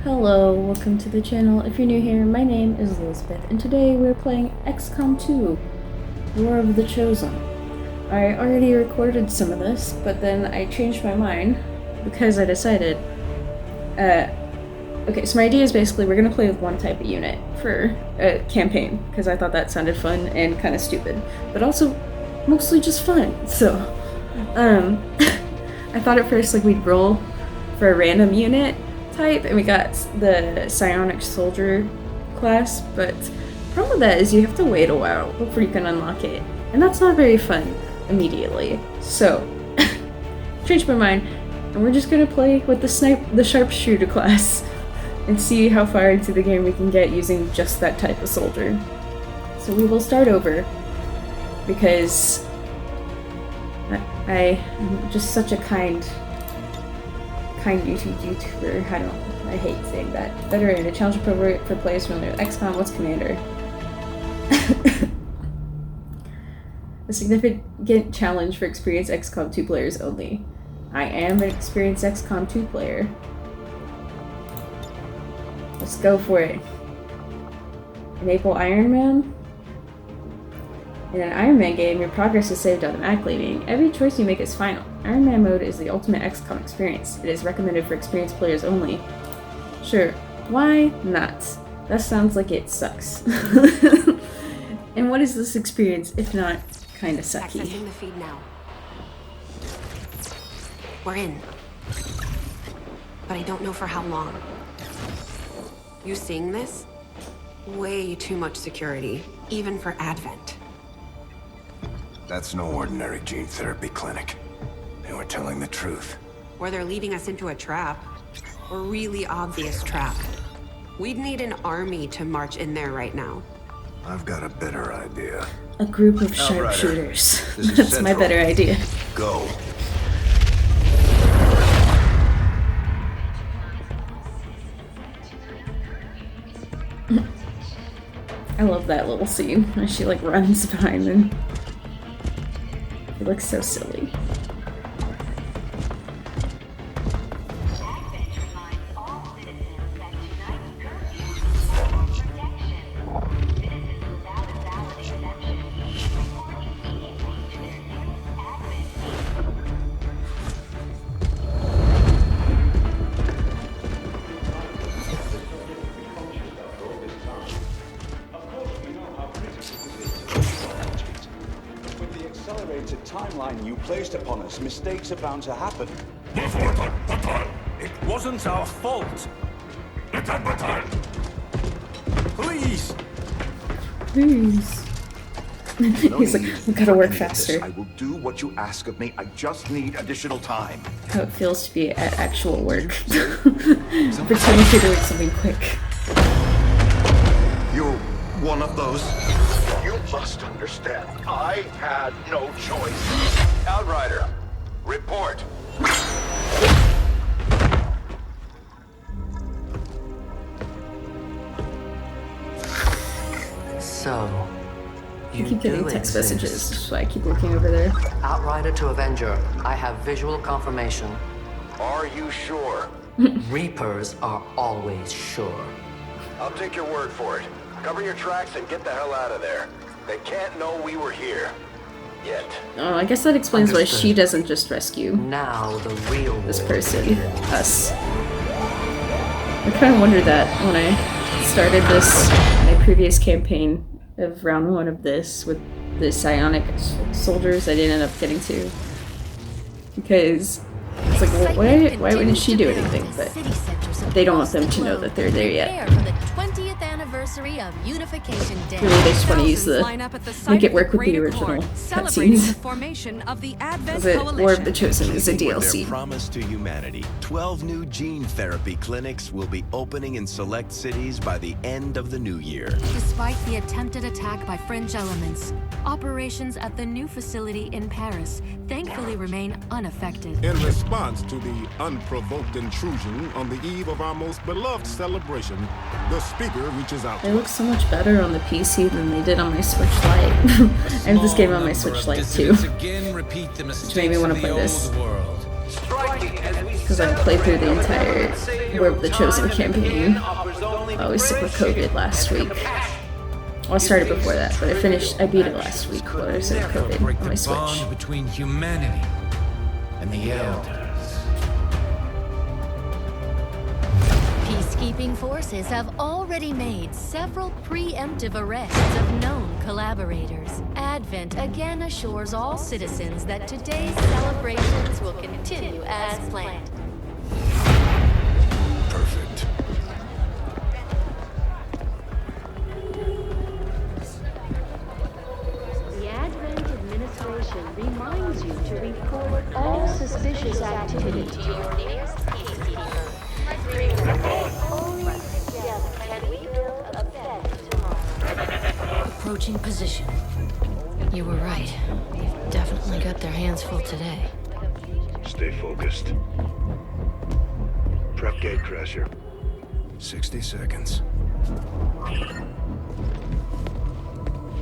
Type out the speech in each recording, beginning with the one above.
Hello, welcome to the channel. If you're new here, my name is Elizabeth, and today we're playing XCOM 2, War of the Chosen. I already recorded some of this, but then I changed my mind because I decided, okay, so my idea is basically we're gonna play with one type of unit for a campaign, because I thought that sounded fun and kind of stupid, but also mostly just fun, so, I thought at first, like, we'd roll for a random unit type, and we got the psionic soldier class, but the problem with that is you have to wait a while before you can unlock it, and that's not very fun immediately. So changed my mind, and we're just gonna play with the sharpshooter class and see how far into the game we can get using just that type of soldier. So we will start over because I'm just such a kind YouTuber. I hate saying that. Veteran, a challenge appropriate for players familiar with XCOM. What's Commander? A significant challenge for experienced XCOM 2 players only. I am an experienced XCOM 2 player. Let's go for it. Enable Iron Man? In an Iron Man game, your progress is saved automatically, meaning every choice you make is final. Iron Man mode is the ultimate XCOM experience. It is recommended for experienced players only. Sure, why not? That sounds like it sucks. And what is this experience if not kinda sucky? Accessing the feed now. We're in. But I don't know for how long. You seeing this? Way too much security, even for Advent. That's no ordinary gene therapy clinic. They were telling the truth. Or they're leading us into a trap. A really obvious trap. We'd need an army to march in there right now. I've got a better idea. A group of Outrider, sharpshooters. this is That's Central. my better idea. Go. I love that little scene where she like runs behind them. It looks so silly. Timeline you placed upon us, mistakes are bound to happen. It wasn't our fault. Please. Please. He's like, we gotta work faster. I will do what you ask of me. I just need additional time. How it feels to be at actual work. Pretend like you're doing something quick. You're one of those. You must understand. I had no choice. Outrider, report. So, I you keep getting do text exist. messages, so I keep looking over there. Outrider to Avenger, I have visual confirmation. Are you sure? Reapers are always sure. I'll take your word for it. Cover your tracks and get the hell out of there. They can't know we were here. Yet. Oh, I guess that explains why Understood. she doesn't just rescue Now the real this war person, begins. us. I kind of wondered that when I started this, my previous campaign of round 1 of this with the psionic soldiers I didn't end up getting to. Because it's like, well, why wouldn't she do anything? But they don't want them to know that they're there yet. For the 20th anniversary of Unification Day. Really, they just want to use Line up at the make site it of the work with the Great original Accord, celebrating the cutscenes. formation of the Advent Was it War of the Coalition. Chosen is a With their DLC. promise to humanity, 12 new gene therapy clinics will be opening in select cities by the end of the new year. Despite the attempted attack by fringe elements, operations at the new facility in Paris thankfully remain unaffected. In response to the unprovoked intrusion on the eve of our most beloved celebration, the speaker reaches out They to look so much better on the PC than they did on my Switch Lite. I have this game on my Switch Lite too, Again repeat the which made me want to play this. world. Striking as we because I played through the entire War of the Chosen campaign. I was sick with COVID last week. Well, I started before that, but I beat it last week while I was sick with COVID on my Switch. Bond between humanity and the Elders. Peacekeeping forces have already made several preemptive arrests of known collaborators. Advent again assures all citizens that today's celebrations will continue as planned. Perfect. The Advent administration reminds you to report all suspicious activity to your nearest peacekeeper. Only together can we build a better tomorrow. Approaching position. You were right. They've definitely got their hands full today. Stay focused. Prep gate crasher. 60 seconds.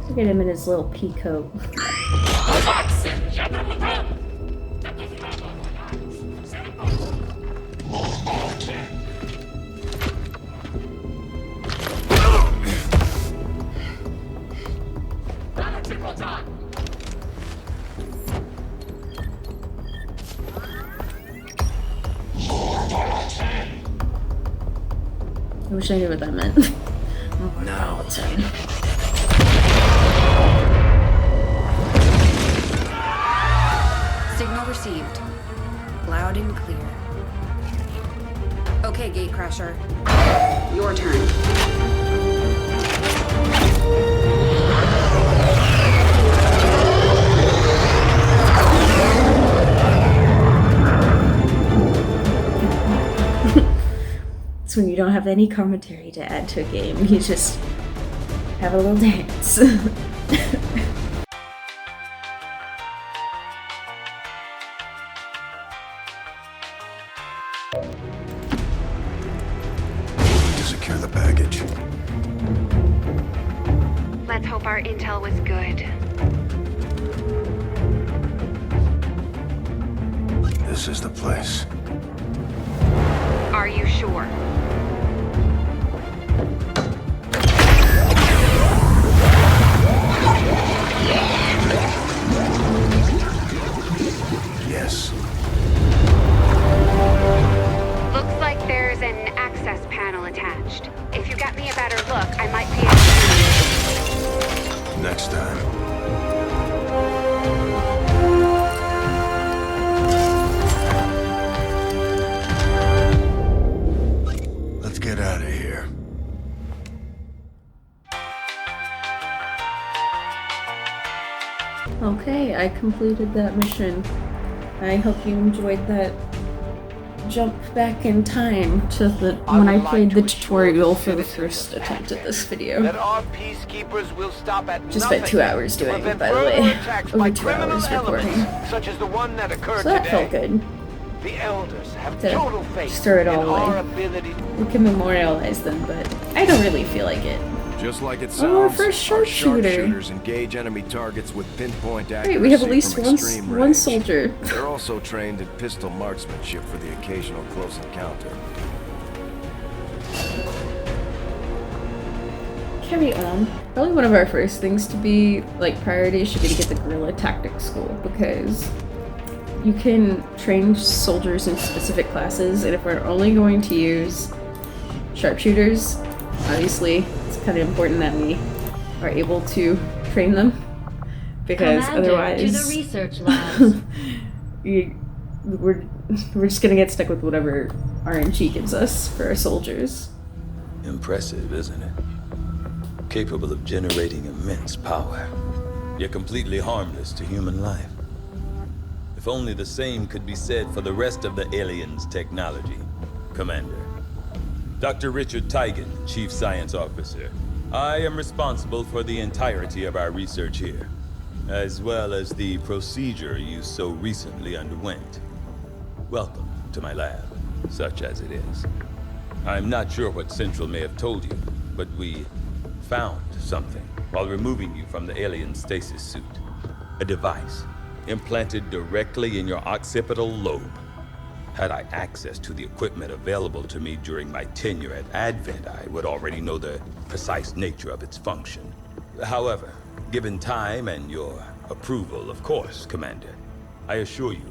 Look at him in his little pea coat. I wish I knew what that meant. Now. Signal received. Loud and clear. Okay, Gatecrasher. Your turn. It's when you don't have any commentary to add to a game. You just have a little dance. To secure the package. Let's hope our intel was good. This is the place. Are you sure? Yes. Looks like there's an access panel attached. If you got me a better look, I might be able to... Next time. Let's get out of here. Okay, I completed that mission. I hope you enjoyed that jump back in time to when I played the tutorial for the first attempt at this video. That our peacekeepers will stop at Just spent 2 hours doing it, by the way. Over 2 hours recording. Such as the one that occurred So that today. felt good. The Elders have To total faith stir it in all our away. ability. We can memorialize them, but I don't really feel like it. Just like it Oh, sounds, our first our sharpshooter. sharpshooters engage enemy targets with pinpoint accuracy. Wait, we have at least from one extreme one range. soldier. They're also trained in pistol marksmanship for the occasional close encounter. Carry on. Probably one of our first things to be, like, priority should be to get the guerrilla tactics school, because you can train soldiers in specific classes, and if we're only going to use sharpshooters, obviously it's kind of important that we are able to train them, because Commander, otherwise to the research labs. we're just gonna get stuck with whatever RNG gives us for our soldiers. Impressive, isn't it? Capable of generating immense power, yet completely harmless to human life. If only the same could be said for the rest of the aliens' technology, Commander. Dr. Richard Tigan, Chief Science Officer. I am responsible for the entirety of our research here, as well as the procedure you so recently underwent. Welcome to my lab, such as it is. I'm not sure what Central may have told you, but we found something while removing you from the alien stasis suit. A device implanted directly in your occipital lobe. Had I access to the equipment available to me during my tenure at Advent, I would already know the precise nature of its function. However, given time and your approval, of course, Commander, I assure you,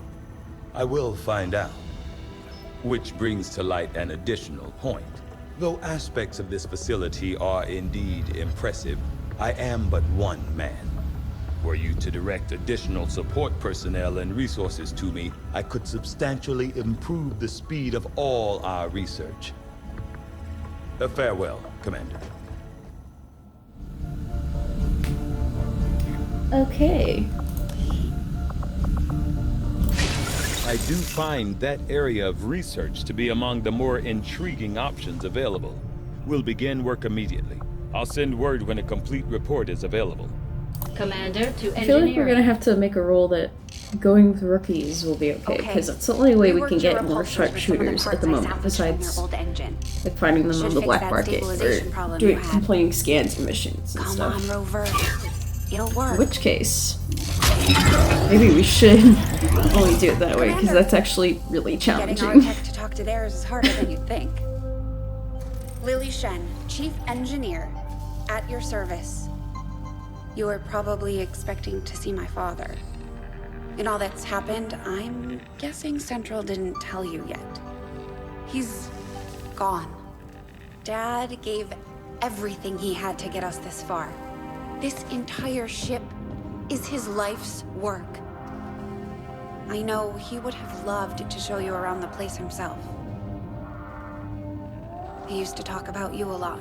I will find out. Which brings to light an additional point. Though aspects of this facility are indeed impressive, I am but one man. Were you to direct additional support personnel and resources to me, I could substantially improve the speed of all our research. Farewell, Commander. Okay. I do find that area of research to be among the more intriguing options available. We'll begin work immediately. I'll send word when a complete report is available. Commander to I feel like we're gonna have to make a rule that going with rookies will be okay, because it's the only way we can get more sharpshooters at the moment, besides like finding them on the black market or completing scans and missions and stuff. Come on, Rover. It'll work. In which case, maybe we should only do it that way, because that's actually really challenging. Getting our tech to talk to theirs is harder than you'd think. Lily Shen, Chief Engineer, at your service. You were probably expecting to see my father. In all that's happened, I'm guessing Central didn't tell you yet. He's gone. Dad gave everything he had to get us this far. This entire ship is his life's work. I know he would have loved to show you around the place himself. He used to talk about you a lot.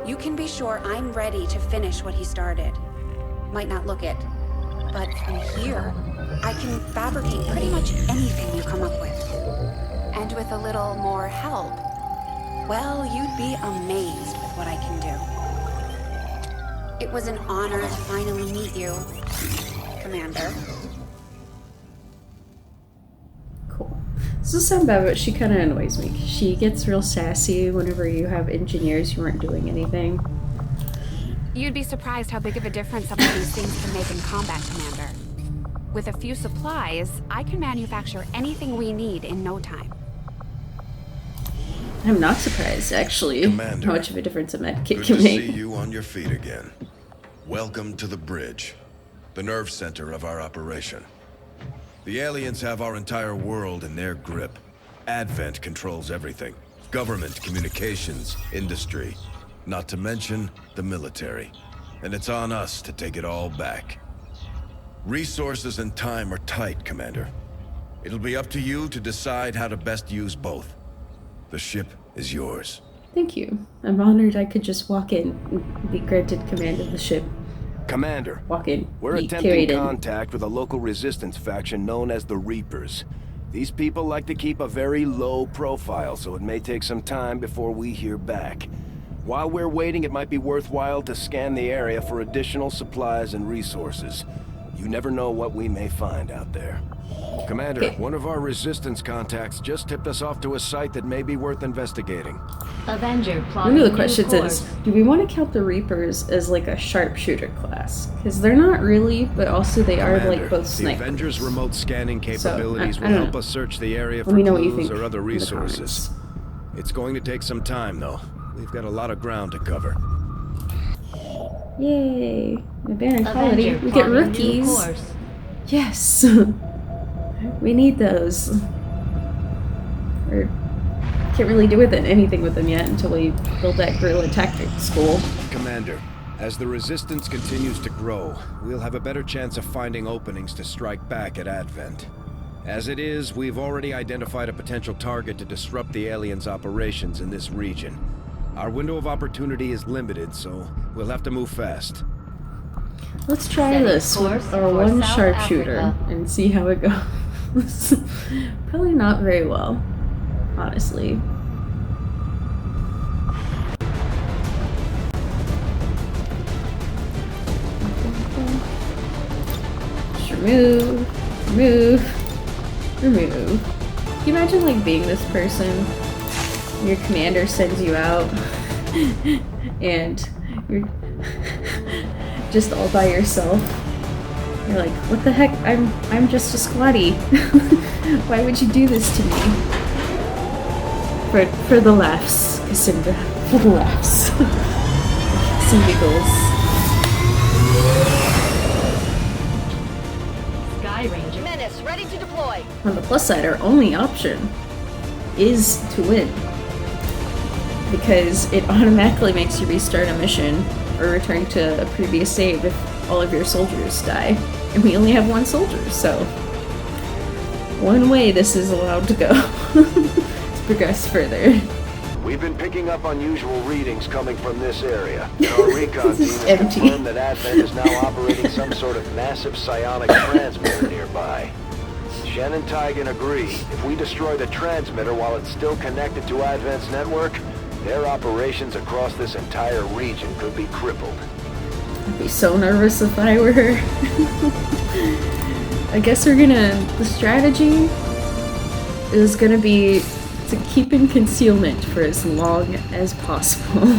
You can be sure I'm ready to finish what he started. Might not look it, but from here, I can fabricate pretty much anything you come up with. And with a little more help, well, you'd be amazed with what I can do. It was an honor to finally meet you, Commander. Cool. This doesn't sound bad, but she kind of annoys me. She gets real sassy whenever you have engineers who aren't doing anything. You'd be surprised how big of a difference some of these things can make in combat, Commander. With a few supplies, I can manufacture anything we need in no time. I'm not surprised, actually, Commander, how much of a difference a med kit good can to make. see you on your feet again. Welcome to the bridge, the nerve center of our operation. The aliens have our entire world in their grip. Advent controls everything. Government, communications, industry. Not to mention the military. And it's on us to take it all back. Resources and time are tight, Commander. It'll be up to you to decide how to best use both. The ship is yours. Thank you. I'm honored I could just walk in and be granted command of the ship. Commander, Walk in. we're be attempting carried in. contact with a local resistance faction known as the Reapers. These people like to keep a very low profile, so it may take some time before we hear back. While we're waiting, it might be worthwhile to scan the area for additional supplies and resources. You never know what we may find out there. Commander, one of our resistance contacts just tipped us off to a site that may be worth investigating. Avenger One plotting of the new questions course. is, do we want to count the Reapers as like a sharpshooter class? Because they're not really, but also they are like both the snipers. Avengers' remote scanning capabilities I will don't help know. us search the area Let for me know what you clues think or other in the resources. It's going to take some time, though. We've got a lot of ground to cover. Yay! Abandoned colony. Avenger We get plotting new rookies. course. Yes! We need those. Or can't really do anything with them yet until we build that guerrilla tactics school. Commander, as the resistance continues to grow, we'll have a better chance of finding openings to strike back at Advent. As it is, we've already identified a potential target to disrupt the aliens' operations in this region. Our window of opportunity is limited, so we'll have to move fast. Let's try Setting this course with our for one South sharpshooter Africa. and see how it goes. Probably not very well, honestly. Just remove. Can you imagine like being this person? Your commander sends you out and you're just all by yourself You're like, what the heck? I'm just a squatty. Why would you do this to me? For the laughs, Cassandra. For the laughs. Some giggles. Sky Ranger Menace ready to deploy. On the plus side, our only option is to win. Because it automatically makes you restart a mission or return to a previous save if all of your soldiers die. And we only have one soldier, so one way this is allowed to go to progress further. We've been picking up unusual readings coming from this area. Our recon team has empty. confirmed that Advent is now operating some sort of massive psionic transmitter nearby. Shen and Tygan agree. If we destroy the transmitter while it's still connected to Advent's network, their operations across this entire region could be crippled. I'd be so nervous if I were her. I guess the strategy is gonna be to keep in concealment for as long as possible.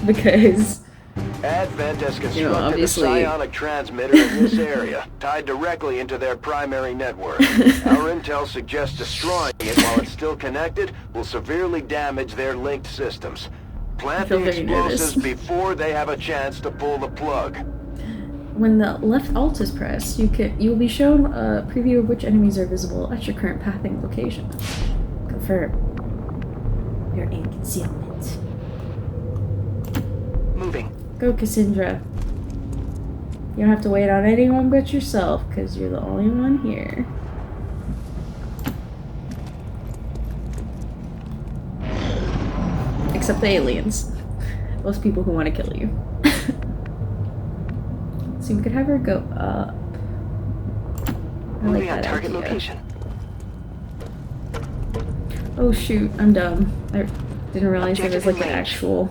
Because Advent has constructed obviously a psionic transmitter in this area, tied directly into their primary network. Our intel suggests destroying it while it's still connected will severely damage their linked systems. Plant the explosives before they have a chance to pull the plug. when the left alt is pressed, you'll be shown a preview of which enemies are visible at your current pathing location. Confirm. You're in concealment. Moving. Go, Cassandra. You don't have to wait on anyone but yourself, because you're the only one here. Except the aliens. Those people who want to kill you. So we could have her go up. Moving on target location. Oh shoot, I'm dumb. I didn't realize there was like an actual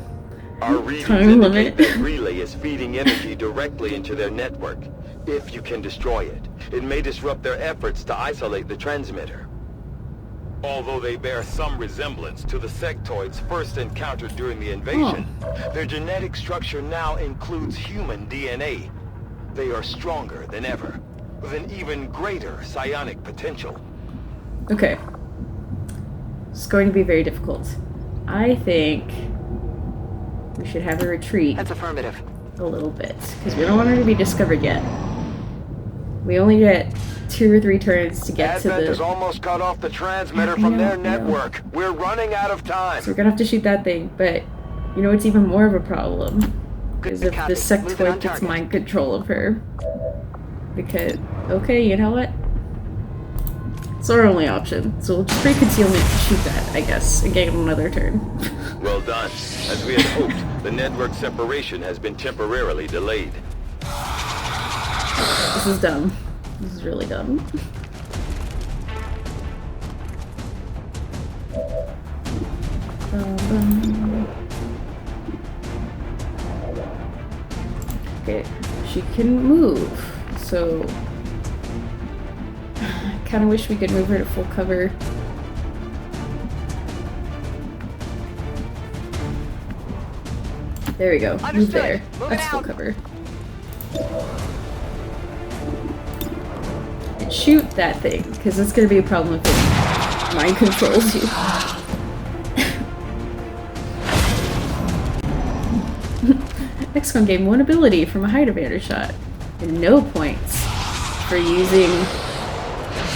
Our readings time limit. indicate that relay is feeding energy directly into their network. If you can destroy it, it may disrupt their efforts to isolate the transmitter. Although they bear some resemblance to the sectoids first encountered during the invasion, their genetic structure now includes human DNA. They are stronger than ever, with an even greater psionic potential. Okay. It's going to be very difficult. I think we should have her retreat. That's affirmative. A little bit, because we don't want her to be discovered yet. We only get 2 or 3 turns to get Advent to the... has almost cut off the transmitter from their network. We're running out of time. So we're gonna have to shoot that thing, but you know what's even more of a problem? Is if the sectoid gets mind control of her. Because, okay, you know what? It's our only option. So we'll just break concealment and shoot that, I guess, and get another turn. Well done. As we had hoped, the network separation has been temporarily delayed. This is dumb. This is really dumb. Okay, she can move, so I kind of wish we could move her to full cover. There we go. Move there. That's full cover. And shoot that thing, because it's going to be a problem if it mind controls you. XCOM gained 1 ability from a height advantage shot, and no points for using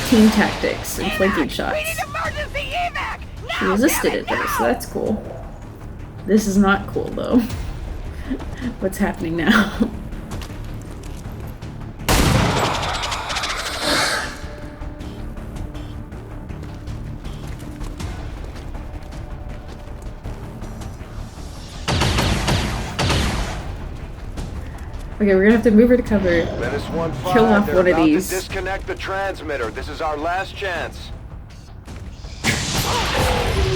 team tactics and flanking shots. She resisted it though, so that's cool. This is not cool though. What's happening now? Okay, we're gonna have to move her to cover. Kill off one of these. Disconnect the transmitter. This is our last chance.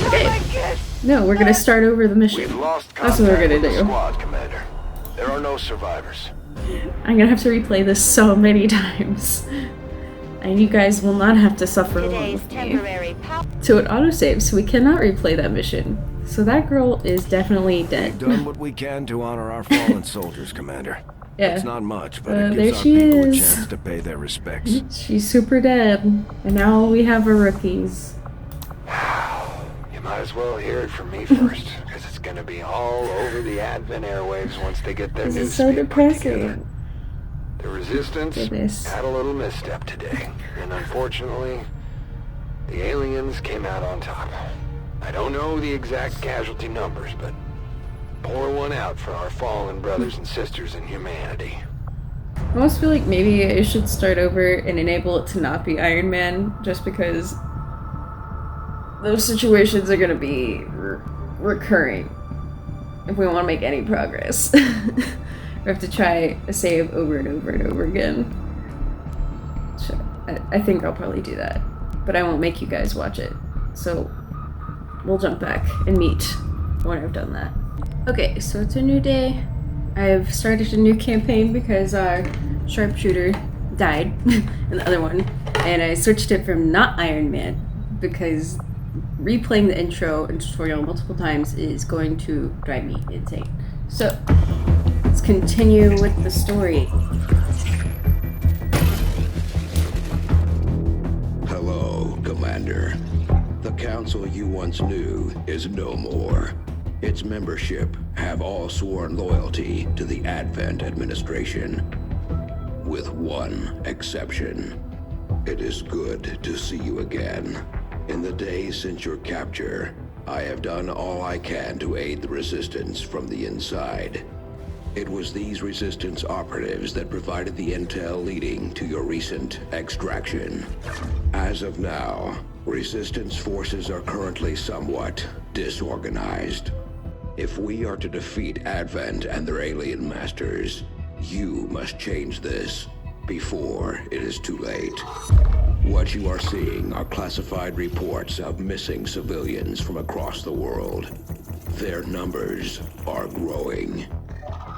Okay. No, we're gonna start over the mission. That's what we're gonna do. Squad, Commander. There are no survivors. I'm gonna have to replay this so many times. And you guys will not have to suffer along with me. So it autosaves, so we cannot replay that mission. So that girl is definitely dead. We've done what we can to honor our fallen soldiers, Commander. Yeah. It's not much, but it there gives our she people a is. chance to pay their respects. She's super dead. And now we have our rookies. You might as well hear it from me first, because it's gonna be all over the Advent airwaves once they get their This news is so feed put together. depressing. The Resistance had a little misstep today, and unfortunately, the aliens came out on top. I don't know the exact casualty numbers, but pour one out for our fallen brothers and sisters in humanity. I almost feel like maybe I should start over and enable it to not be Iron Man, just because those situations are going to be recurring if we want to make any progress. We have to try a save over and over and over again. So I think I'll probably do that, but I won't make you guys watch it. So we'll jump back and meet when I've done that. Okay, so it's a new day. I've started a new campaign because our sharpshooter died in the other one, and I switched it from not Iron Man because replaying the intro and tutorial multiple times is going to drive me insane. So let's continue with the story. Hello, Commander. The council you once knew is no more. Its membership have all sworn loyalty to the Advent administration, with one exception. It is good to see you again. In the days since your capture, I have done all I can to aid the Resistance from the inside. It was these Resistance operatives that provided the intel leading to your recent extraction. As of now, Resistance forces are currently somewhat disorganized. If we are to defeat Advent and their alien masters, you must change this before it is too late. What you are seeing are classified reports of missing civilians from across the world. Their numbers are growing.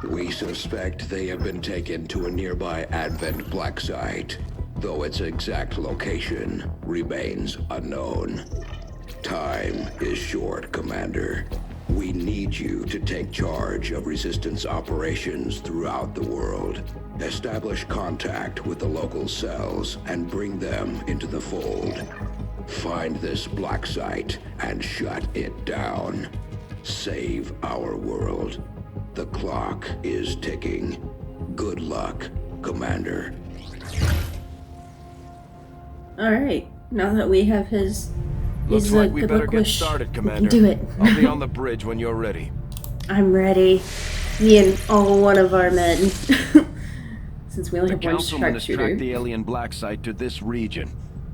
We suspect they have been taken to a nearby Advent black site, though its exact location remains unknown. Time is short, Commander. We need you to take charge of Resistance operations throughout the world. Establish contact with the local cells and bring them into the fold. Find this black site and shut it down. Save our world. The clock is ticking. Good luck, Commander. Alright, now that we have his Looks like we good better luck get wish, started, we can Commander. do it. I'll be on the bridge when you're ready. I'm ready. Me and all one of our men. Since we only The have one councilman has sharpshooter. tracked the alien black site to this region.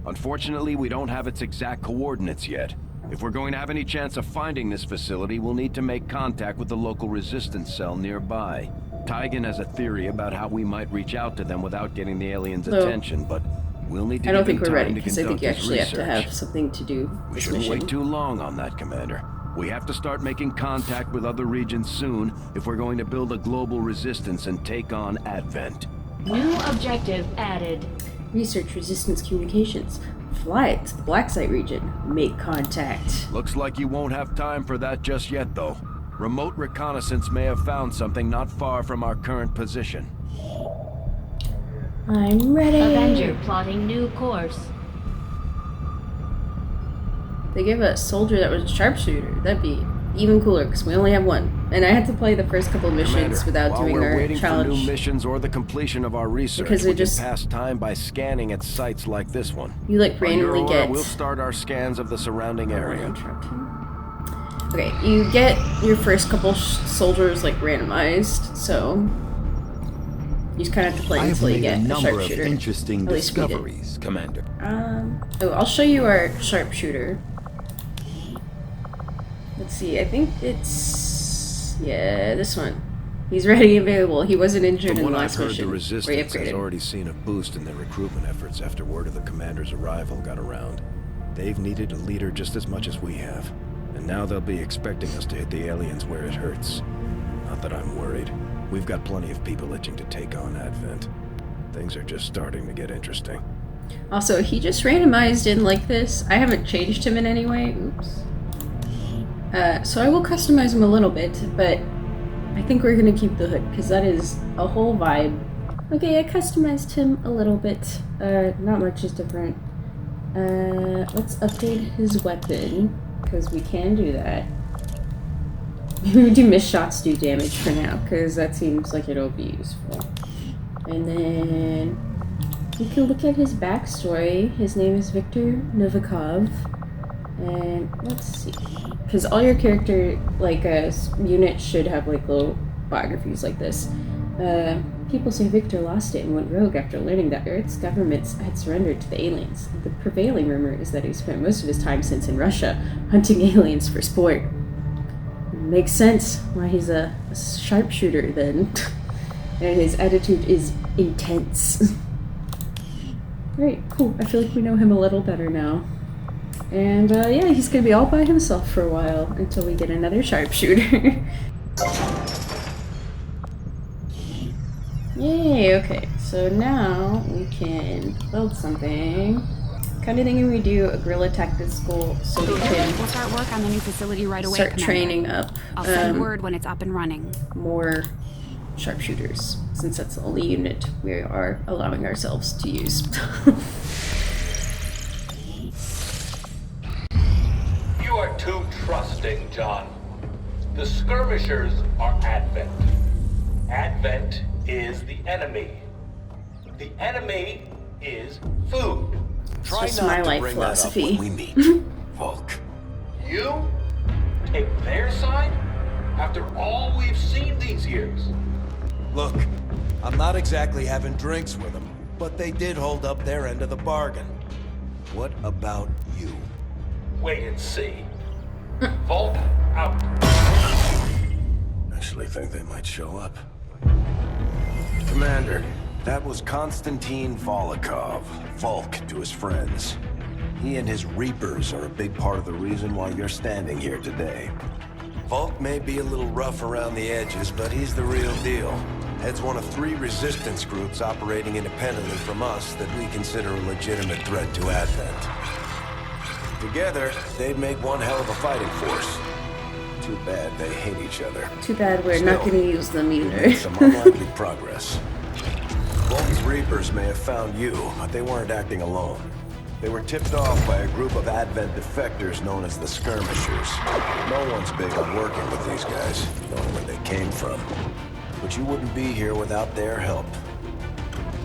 Unfortunately, we don't have its exact coordinates yet. If we're going to have any chance of finding this facility, we'll need to make contact with the local resistance cell nearby. Tygan has a theory about how we might reach out to them without getting the aliens' So, attention, but we'll need to I don't give think him we're time ready to because I think conduct you his actually have to research. have something to do We this shouldn't mission. wait too long on that, Commander. We have to start making contact with other regions soon if we're going to build a global resistance and take on Advent. New objective added. Research resistance communications. Fly it to the Black Site region. Make contact. Looks like you won't have time for that just yet, though. Remote reconnaissance may have found something not far from our current position. I'm ready. Avenger plotting new course. They gave a soldier that was a sharpshooter. That'd be even cooler because we only have one. And I had to play the first couple missions Commander, without while doing we're our waiting challenge. for new missions or the completion of our research, Because we we just- can pass time by scanning at sites like this one. You, like, On your randomly order, get- We'll start our scans of the surrounding area. Okay, you get your first couple soldiers like randomized, so you just kind of have to play I have until you made get a a number of sharpshooter. interesting At least we did. discoveries, Commander. Oh, I'll show you our sharpshooter. Let's see, I think it's, yeah, this one. He's ready and available. He wasn't injured From in what the I've last heard, mission. the where he Resistance has upgraded. already seen a boost in their recruitment efforts after word of the commander's arrival got around. They've needed a leader just as much as we have, and now they'll be expecting us to hit the aliens where it hurts. Not that I'm worried. We've got plenty of people itching to take on Advent. Things are just starting to get interesting. Also, he just randomized in like this. I haven't changed him in any way. Oops. So I will customize him a little bit, but I think we're gonna keep the hood, because that is a whole vibe. Okay, I customized him a little bit. Not much is different. Let's update his weapon, because we can do that. We do miss shots do damage for now, because that seems like it'll be useful. And then you can look at his backstory. His name is Viktor Novikov. And let's see, because all your character, like, units should have, like, little biographies like this. People say Victor lost it and went rogue after learning that Earth's government had surrendered to the aliens. The prevailing rumor is that he spent most of his time since in Russia hunting aliens for sport. Makes sense why he's a sharpshooter then. And his attitude is intense. Alright, cool. I feel like we know him a little better now. And yeah, he's gonna be all by himself for a while until we get another sharpshooter. Yay, okay, so now we can build something. Kind of thinking we do a guerrilla tactics school so we can We'll start work on the new facility right away, start Commander. training up I'll send word when it's up and running. more sharpshooters, since that's the only unit we are allowing ourselves to use. You are too trusting, John. The skirmishers are Advent. Advent is the enemy. The enemy is food. It's just my life philosophy. We meet, Volk. You take their side after all we've seen these years. Look, I'm not exactly having drinks with them, but they did hold up their end of the bargain. What about you? Wait and see. Volk out. Actually think they might show up. Commander, that was Konstantin Volokov, Volk to his friends. He and his Reapers are a big part of the reason why you're standing here today. Volk may be a little rough around the edges, but he's the real deal. Heads one of 3 resistance groups operating independently from us that we consider a legitimate threat to Advent. Together, they'd make one hell of a fighting force. Too bad they hate each other. Too bad we're not going to use them either. Some unlikely progress. Volk's Reapers may have found you, but they weren't acting alone. They were tipped off by a group of Advent defectors known as the Skirmishers. No one's big on working with these guys, knowing where they came from. But you wouldn't be here without their help.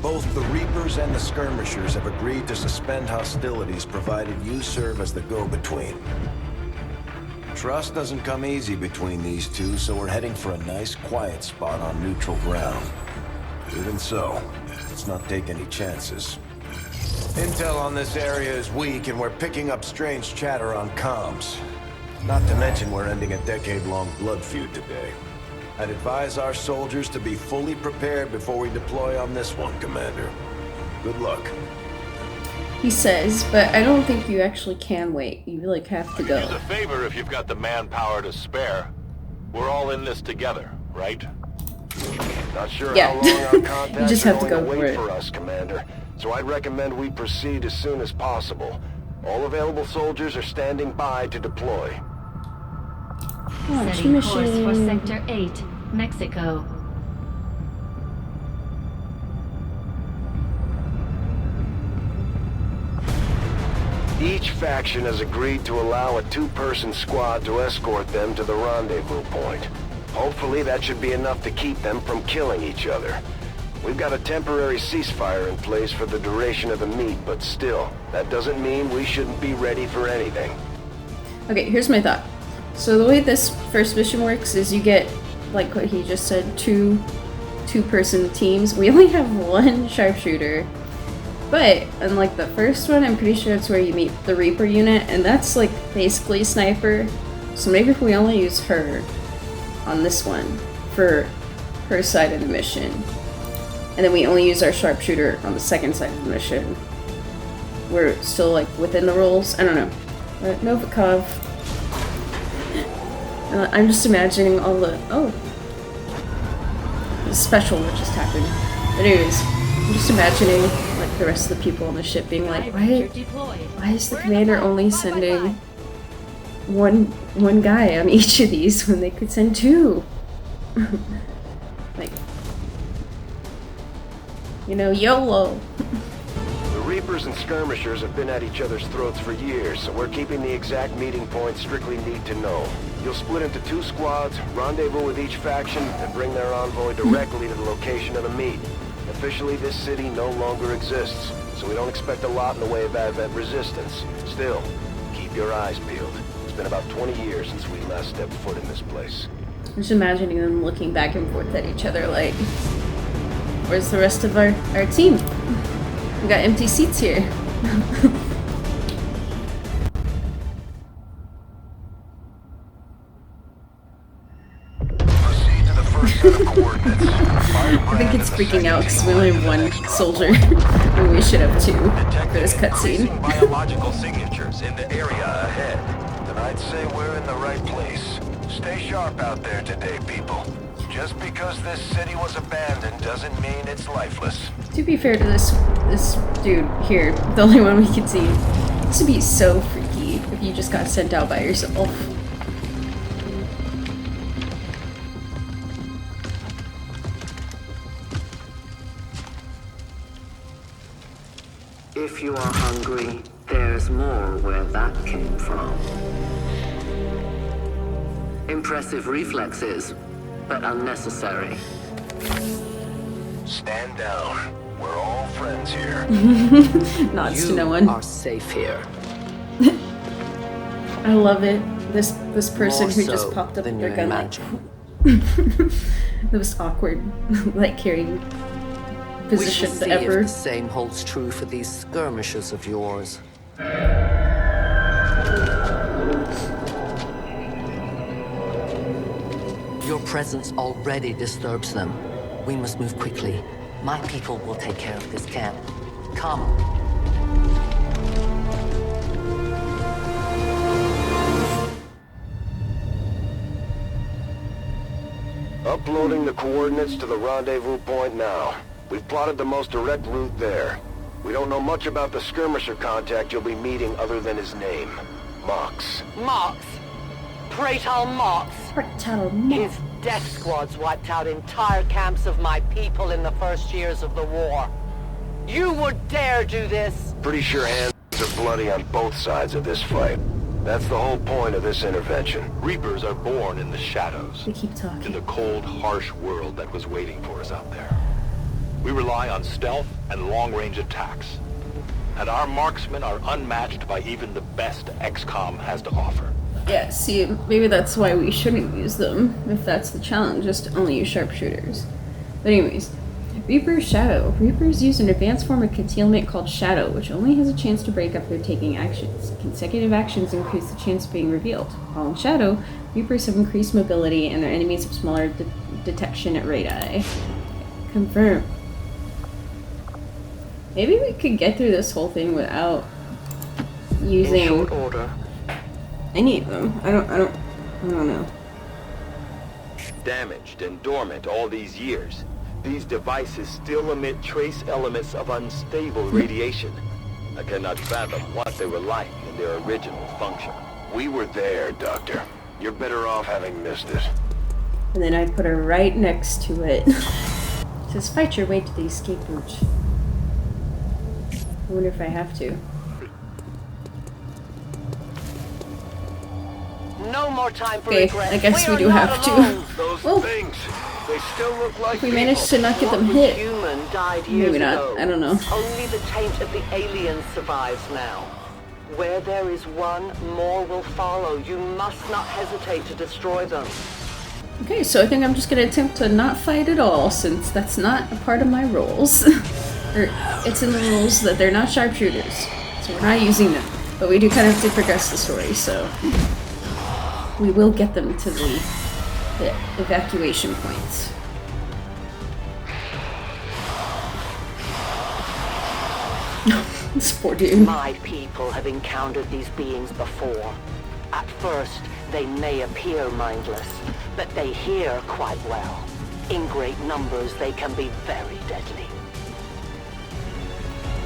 Both the Reapers and the Skirmishers have agreed to suspend hostilities provided you serve as the go-between. Trust doesn't come easy between these two, so we're heading for a nice, quiet spot on neutral ground. Even so, let's not take any chances. Intel on this area is weak, and we're picking up strange chatter on comms. Not to mention we're ending a decade-long blood feud today. I'd advise our soldiers to be fully prepared before we deploy on this one, Commander. Good luck. He says, but I don't think you actually can wait. You like have to go. Use a favor if you've got the manpower to spare. We're all in this together, right? Not sure Yeah. how long our contacts You just are have to going go to for wait it. for us, Commander. So I'd recommend we proceed as soon as possible. All available soldiers are standing by to deploy. Setting course for Sector 8, Mexico. Each faction has agreed to allow a 2-person squad to escort them to the rendezvous point. Hopefully that should be enough to keep them from killing each other. We've got a temporary ceasefire in place for the duration of the meet, but still, that doesn't mean we shouldn't be ready for anything. Okay, here's my thought. So the way this first mission works is you get, like what he just said, two-person teams. We only have 1 sharpshooter. But, unlike the first one, I'm pretty sure it's where you meet the Reaper unit, and that's like basically sniper. So maybe if we only use her on this one for her side of the mission, and then we only use our sharpshooter on the second side of the mission, we're still like within the rules. I don't know. But Novikov. I'm just imagining all the special what just happened. But anyways, I'm just imagining like the rest of the people on the ship being like, why is the commander only sending one guy on each of these when they could send 2? Like, you know, YOLO. The Reapers and Skirmishers have been at each other's throats for years, so we're keeping the exact meeting point strictly need to know. You'll split into 2 squads, rendezvous with each faction, and bring their envoy directly to the location of the meet. Officially, this city no longer exists, so we don't expect a lot in the way of Advent resistance. Still, keep your eyes peeled. It's been about 20 years since we last stepped foot in this place. I'm just imagining them looking back and forth at each other like, where's the rest of our team? We got empty seats here. I think it's freaking out because we only have 1 soldier, and we should have 2 for this cutscene. Biological signatures in the area ahead. Then I'd say we're in the right place. Stay sharp out there today, people. Just because this city was abandoned doesn't mean it's lifeless. To be fair to this dude here, the only one we can see, this would be so freaky if you just got sent out by yourself. If you are hungry, there's more where that came from. Impressive reflexes, but unnecessary. Stand down. We're all friends here. Nods to no one. You are safe here. I love it. This person More who just so popped up with than their you gun imagine. the most awkward, like carrying position we shall see ever. if the same holds true for these skirmishers of yours. Your presence already disturbs them. We must move quickly. My people will take care of this camp. Come. Uploading the coordinates to the rendezvous point now. We've plotted the most direct route there. We don't know much about the skirmisher contact you'll be meeting other than his name. Mox. Mox? Praetal Mox? Praetal Mox. His death squads wiped out entire camps of my people in the first years of the war. You would dare do this? Pretty sure hands are bloody on both sides of this fight. That's the whole point of this intervention. Reapers are born in the shadows. They keep talking. In the cold, harsh world that was waiting for us out there. We rely on stealth and long-range attacks. And our marksmen are unmatched by even the best XCOM has to offer. Yeah, see, maybe that's why we shouldn't use them, if that's the challenge, just to only use sharpshooters. But anyways, Reaper's Shadow. Reapers use an advanced form of concealment called Shadow, which only has a chance to break up their taking actions. Consecutive actions increase the chance of being revealed. While in Shadow, Reapers have increased mobility and their enemies have smaller detection at radii. Confirm. Maybe we could get through this whole thing without using in short order. Any of them. I don't know. Damaged and dormant all these years, these devices still emit trace elements of unstable radiation. I cannot fathom what they were like in their original function. We were there, Doctor. You're better off having missed it. And then I put her right next to it. It says, fight your way to the escape route. I wonder if I have to. No more time for Okay, regret. I guess we do have to. Those things, they still look like If we manage to not get them hit. Human died years Maybe not. ago. I don't know. Only the taint of the aliens survives now. Where there is one, more will follow. You must not hesitate to destroy them. Okay, so I think I'm just gonna attempt to not fight at all, since that's not a part of my roles. Or it's in the rules that they're not sharpshooters, so we're not using them. But we do kind of have to progress the story, so we will get them to the evacuation points. This poor dude. My people have encountered these beings before. At first, they may appear mindless, but they hear quite well. In great numbers, they can be very deadly.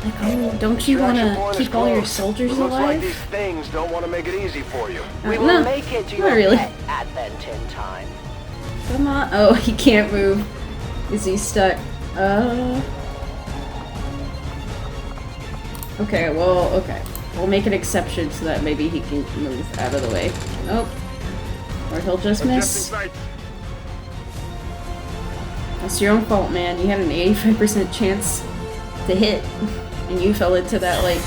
Like, oh, don't you want to keep all your soldiers Looks like alive? these things don't want to make it easy for you. We No, will make it to your not really. pet advent in time. Come on. Oh, he can't move. Is he stuck? Okay, well, okay. We'll make an exception so that maybe he can move out of the way. Oh. Or he'll just miss. That's your own fault, man. You had an 85% chance to hit, and you fell into that, like,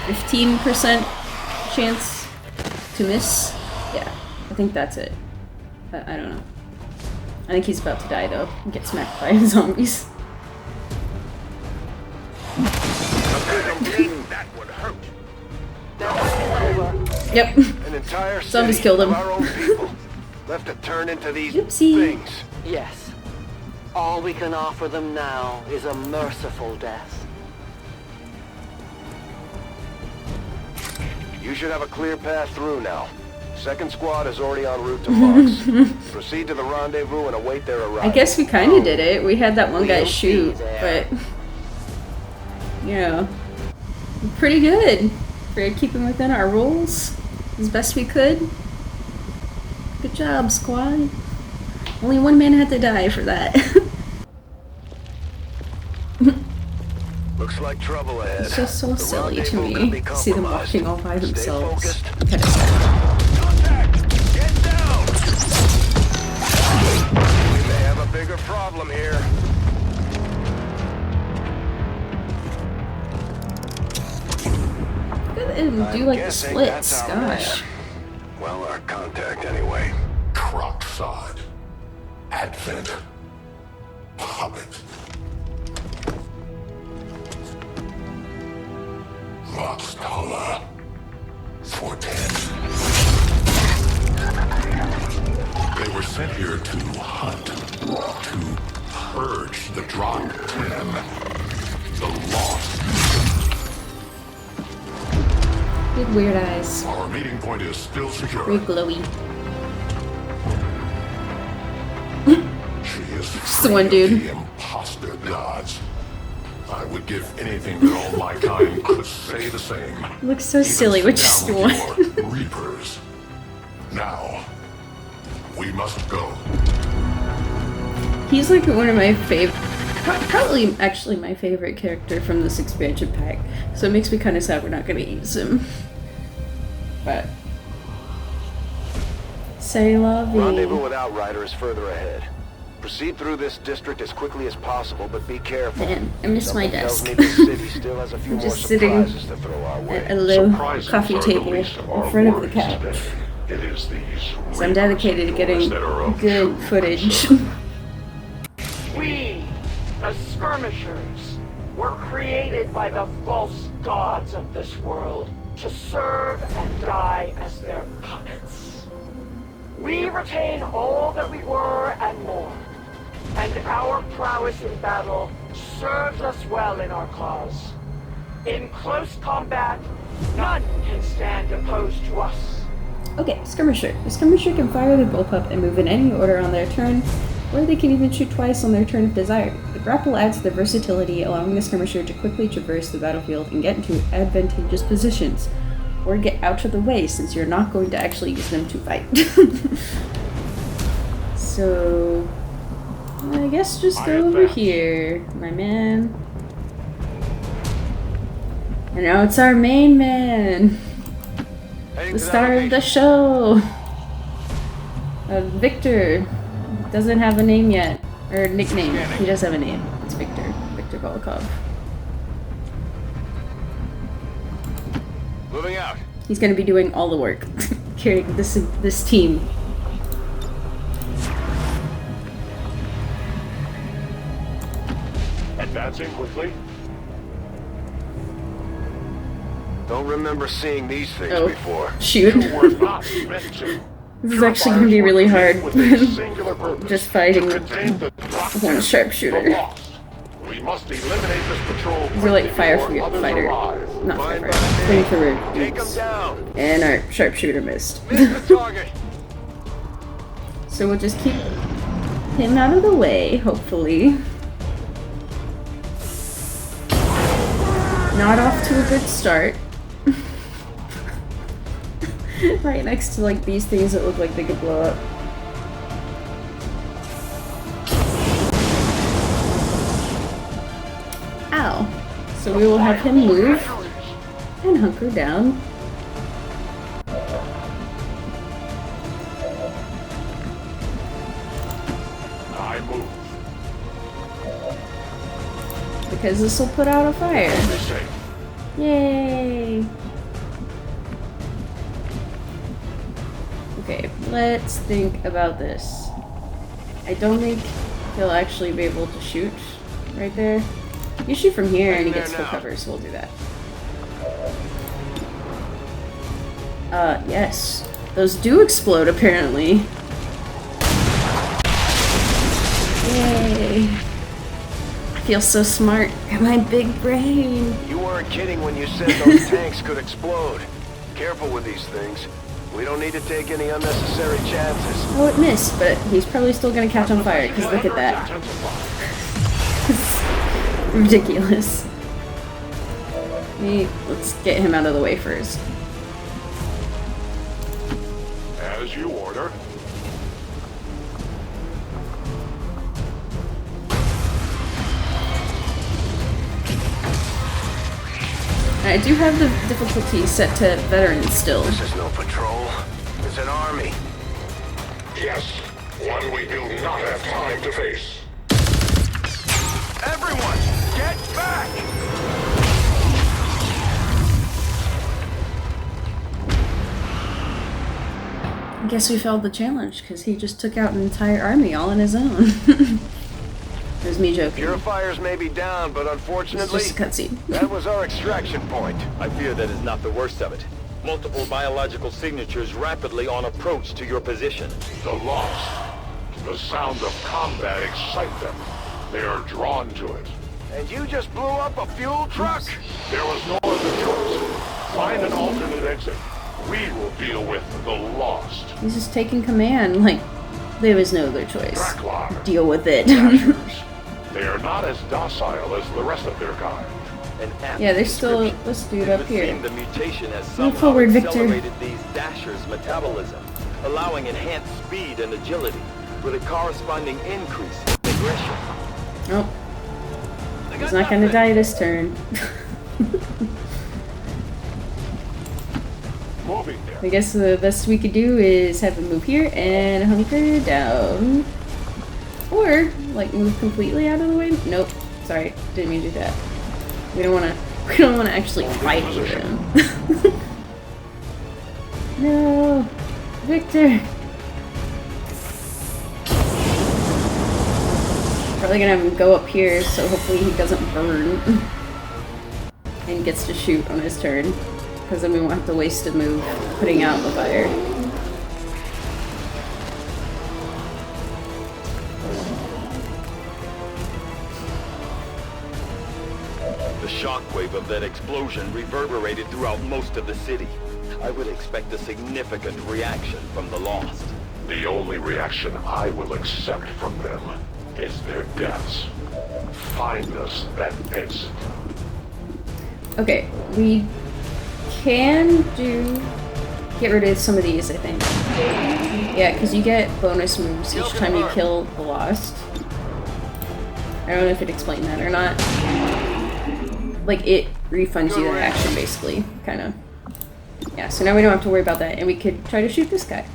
15% chance to miss. Yeah, I think that's it. I don't know. I think he's about to die, though, and get smacked by zombies. That would hurt. Yep. An entire Zombies killed him. of our own people left to turn into these Oopsie. things. Yes. All we can offer them now is a merciful death. You should have a clear path through now. Second squad is already en route to Fox. Proceed to the rendezvous and await their arrival. I guess we kind of did it. We had that one guy shoot, but yeah, pretty good for keeping within our rules as best we could. Good job, squad. Only one man had to die for that. Looks like trouble ahead. It's just so silly to rendezvous could me be to see them walking all by Stay themselves. focused. Kind of sad. Get down! We may have a bigger problem here. Look at him do like the splits. Gosh. Well, our contact anyway. Crocksod. Advent. Hobbit. Moxtala. Fortet. They were sent here to hunt. To purge the Drop 10. The Lost. Big weird eyes. Our meeting point is still secure. Very glowy. She is Just the one dude. the imposter gods. I would give anything that all my kind could say the same. Looks so silly with just one. Reapers. Now, we must go. He's like one of my favorite, probably actually my favorite character from this expansion pack. So it makes me kind of sad we're not going to use him. But say la vie. Rendezvous with Outrider is further ahead. Proceed through this district as quickly as possible, but be careful. Man, I miss my Something tells desk. me the city still has a few I'm more just sitting surprises to throw our way. at a low Surprises coffee are the table least of our in front of the worries couch. today. It is these So I'm dedicated to getting that are of good true footage. We, the skirmishers, were created by the false gods of this world to serve and die as their puppets. We retain all that we were and more, and our prowess in battle serves us well in our cause. In close combat, none can stand opposed to us. Okay, skirmisher. The skirmisher can fire the bullpup and move in any order on their turn, or they can even shoot twice on their turn if desired. The grapple adds to the versatility, allowing the skirmisher to quickly traverse the battlefield and get into advantageous positions, or get out of the way since you're not going to actually use them to fight. So I guess just go over here, my man. And now it's our main man. The star of the show. Victor. Doesn't have a name yet. Or nickname. He does have a name. It's Victor. Victor Volkov. Moving out. He's gonna be doing all the work. Carrying this team. Advancing quickly. Don't remember seeing these things before. Shoot. This is actually going to be really hard. Just fighting with one sharpshooter. We must eliminate this patrol. These are like firefighter. Not firefighter. Flamethrower. Take them down. And our sharpshooter missed. So we'll just keep him out of the way, hopefully. Not off to a good start. Right next to like these things that look like they could blow up. pal. So we will have him move and hunker down. I move. Because this will put out a fire. Yay! Okay, let's think about this. I don't think he'll actually be able to shoot right there. You shoot from here and he gets full cover, so we'll do that. Yes. Those do explode, apparently. Yay! I feel so smart. Got my big brain. You weren't kidding when you said those tanks could explode. Careful with these things. We don't need to take any unnecessary chances. Oh, it missed, but he's probably still gonna catch on fire, because look at that. Ridiculous. Let's get him out of the way first. As you order. I do have the difficulty set to veteran still. This is no patrol. It's an army. Yes, one we do not have time to face. Everyone, get back! I guess we failed the challenge, because he just took out an entire army all on his own. It was me joking. Purifiers may be down, but unfortunately, it's just a cutscene. That was our extraction point. I fear that is not the worst of it. Multiple biological signatures rapidly on approach to your position. The lost. The sound of combat excite them. They are drawn to it. And you just blew up a fuel truck? There was no other choice. Find an alternate exit. We will deal with the lost. He's just taking command, like, there was no other choice. Deal with it. They are not as docile as the rest of their kind. Yeah, there's still this dude up here. The mutation has Move somehow forward, Victor. accelerated these dashers' metabolism, allowing enhanced speed and agility, with a corresponding increase in aggression. Nope. He's not gonna die this turn. I guess the best we could do is have him move here and hunker down. Or, like, move completely out of the way? Nope. Sorry, didn't mean to do that. We don't wanna actually fight with him. No! Victor! Probably gonna have him go up here, so hopefully he doesn't burn. And gets to shoot on his turn. Because then we won't have to waste a move putting out the fire. The shockwave of that explosion reverberated throughout most of the city. I would expect a significant reaction from the lost. The only reaction I will accept from them is their deaths. Find us that exit. Okay, we can get rid of some of these, I think. Yeah, because you get bonus moves each time you kill the lost. I don't know if it explained that or not. Like, it refunds you that action, basically, kind of. Yeah, so now we don't have to worry about that, and we could try to shoot this guy.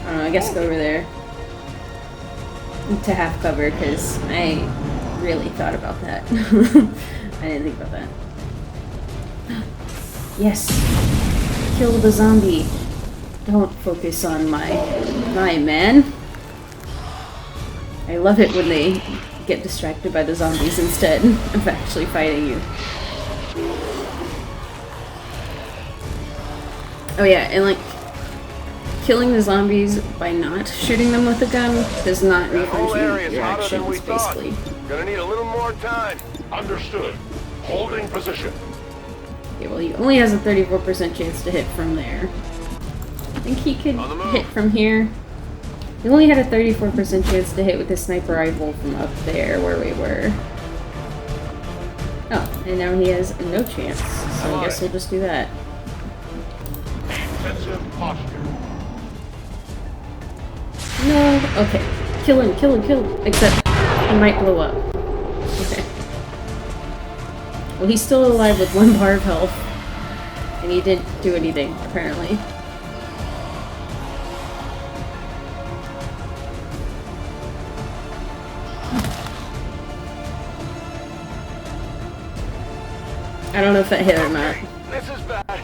I don't know, I guess go over there. To half cover, because I really thought about that. I didn't think about that. Yes! Kill the zombie. Don't focus on my man. I love it when they get distracted by the zombies instead of actually fighting you. Oh yeah, and like, killing the zombies by not shooting them with a gun does not refund you your actions, basically. Gonna need a little more time. Understood. Holding position. Okay, well, he only has a 34% chance to hit from there. I think he could hit from here. He only had a 34% chance to hit with his sniper rifle from up there where we were. Oh, and now he has no chance. So I guess we'll just do that. Defensive posture. No, okay. Kill him, kill him, kill him. Except he might blow up. Okay. Well, he's still alive with 1 bar of health. And he didn't do anything, apparently. I don't know if that hit or not. This is bad.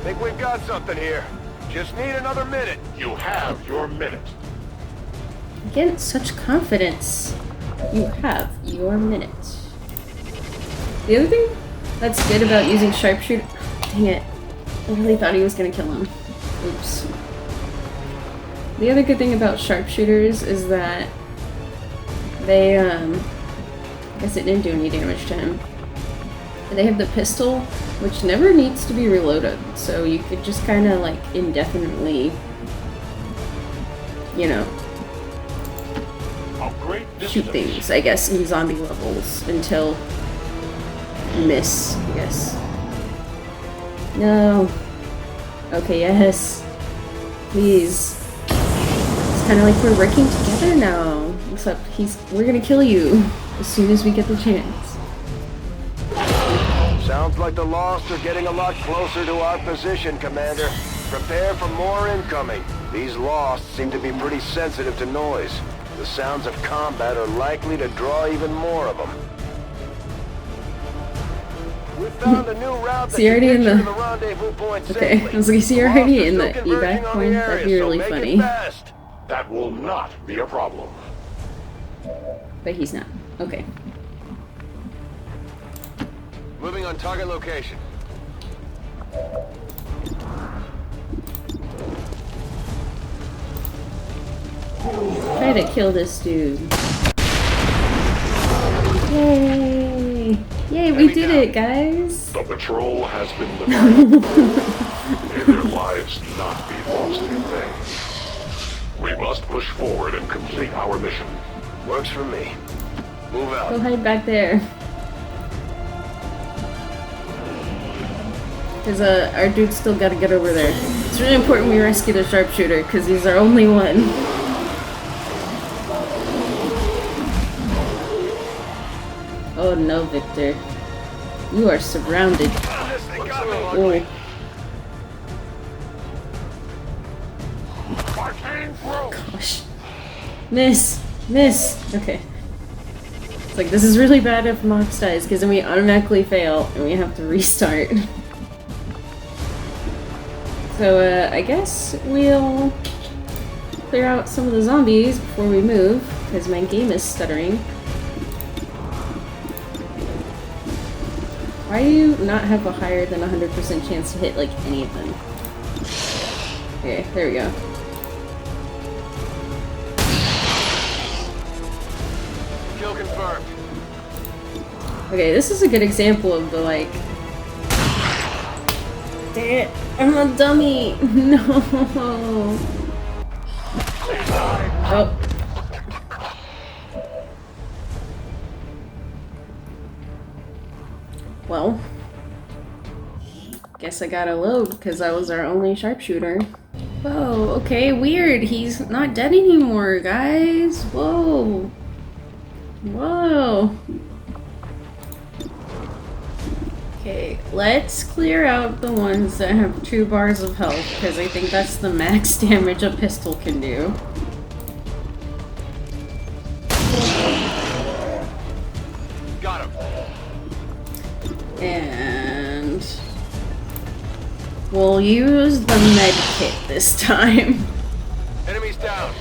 Think we've got something here. Just need another minute. You have your minute. Again, such confidence. You have your minute. The other thing that's good about using sharpshooter... Dang it. I really thought he was gonna kill him. Oops. The other good thing about sharpshooters is that they, I guess it didn't do any damage to him. They have the pistol, which never needs to be reloaded, so you could just kind of like indefinitely, you know, shoot things, I guess, in zombie levels until you miss, I guess. No. Okay, yes. Please. It's kind of like we're working together now, except we're gonna kill you as soon as we get the chance. Sounds like the Lost are getting a lot closer to our position, Commander. Prepare for more incoming. These Lost seem to be pretty sensitive to noise. The sounds of combat are likely to draw even more of them. We found a new route See, already in the rendezvous point okay, safely. I was like, see, already in the evac point. That'd be really funny. That will not be a problem. But he's not. Okay. Moving on target location. Try to kill this dude. Yay! Yay, we did it, guys! The patrol has been divided. May their lives not be lost in vain. We must push forward and complete our mission. Works for me. Move out. Go hide back there. Because our dude's still gotta get over there. It's really important we rescue the sharpshooter, because he's our only one. Oh no, Victor. You are surrounded. Oh. Gosh. Miss! Miss! Okay. It's like, this is really bad if Mox dies, because then we automatically fail, and we have to restart. So, I guess we'll clear out some of the zombies before we move, because my game is stuttering. Why do you not have a higher than 100% chance to hit, like, any of them? Okay, there we go. Kill confirmed. Okay, this is a good example of the, like... Dang it! I'm a dummy! No! Oh. Well, guess I gotta load because I was our only sharpshooter. Whoa, okay, weird. He's not dead anymore, guys. Whoa. Whoa. Okay, let's clear out the ones that have 2 bars of health because I think that's the max damage a pistol can do. Got him. And we'll use the med kit this time. Enemies down.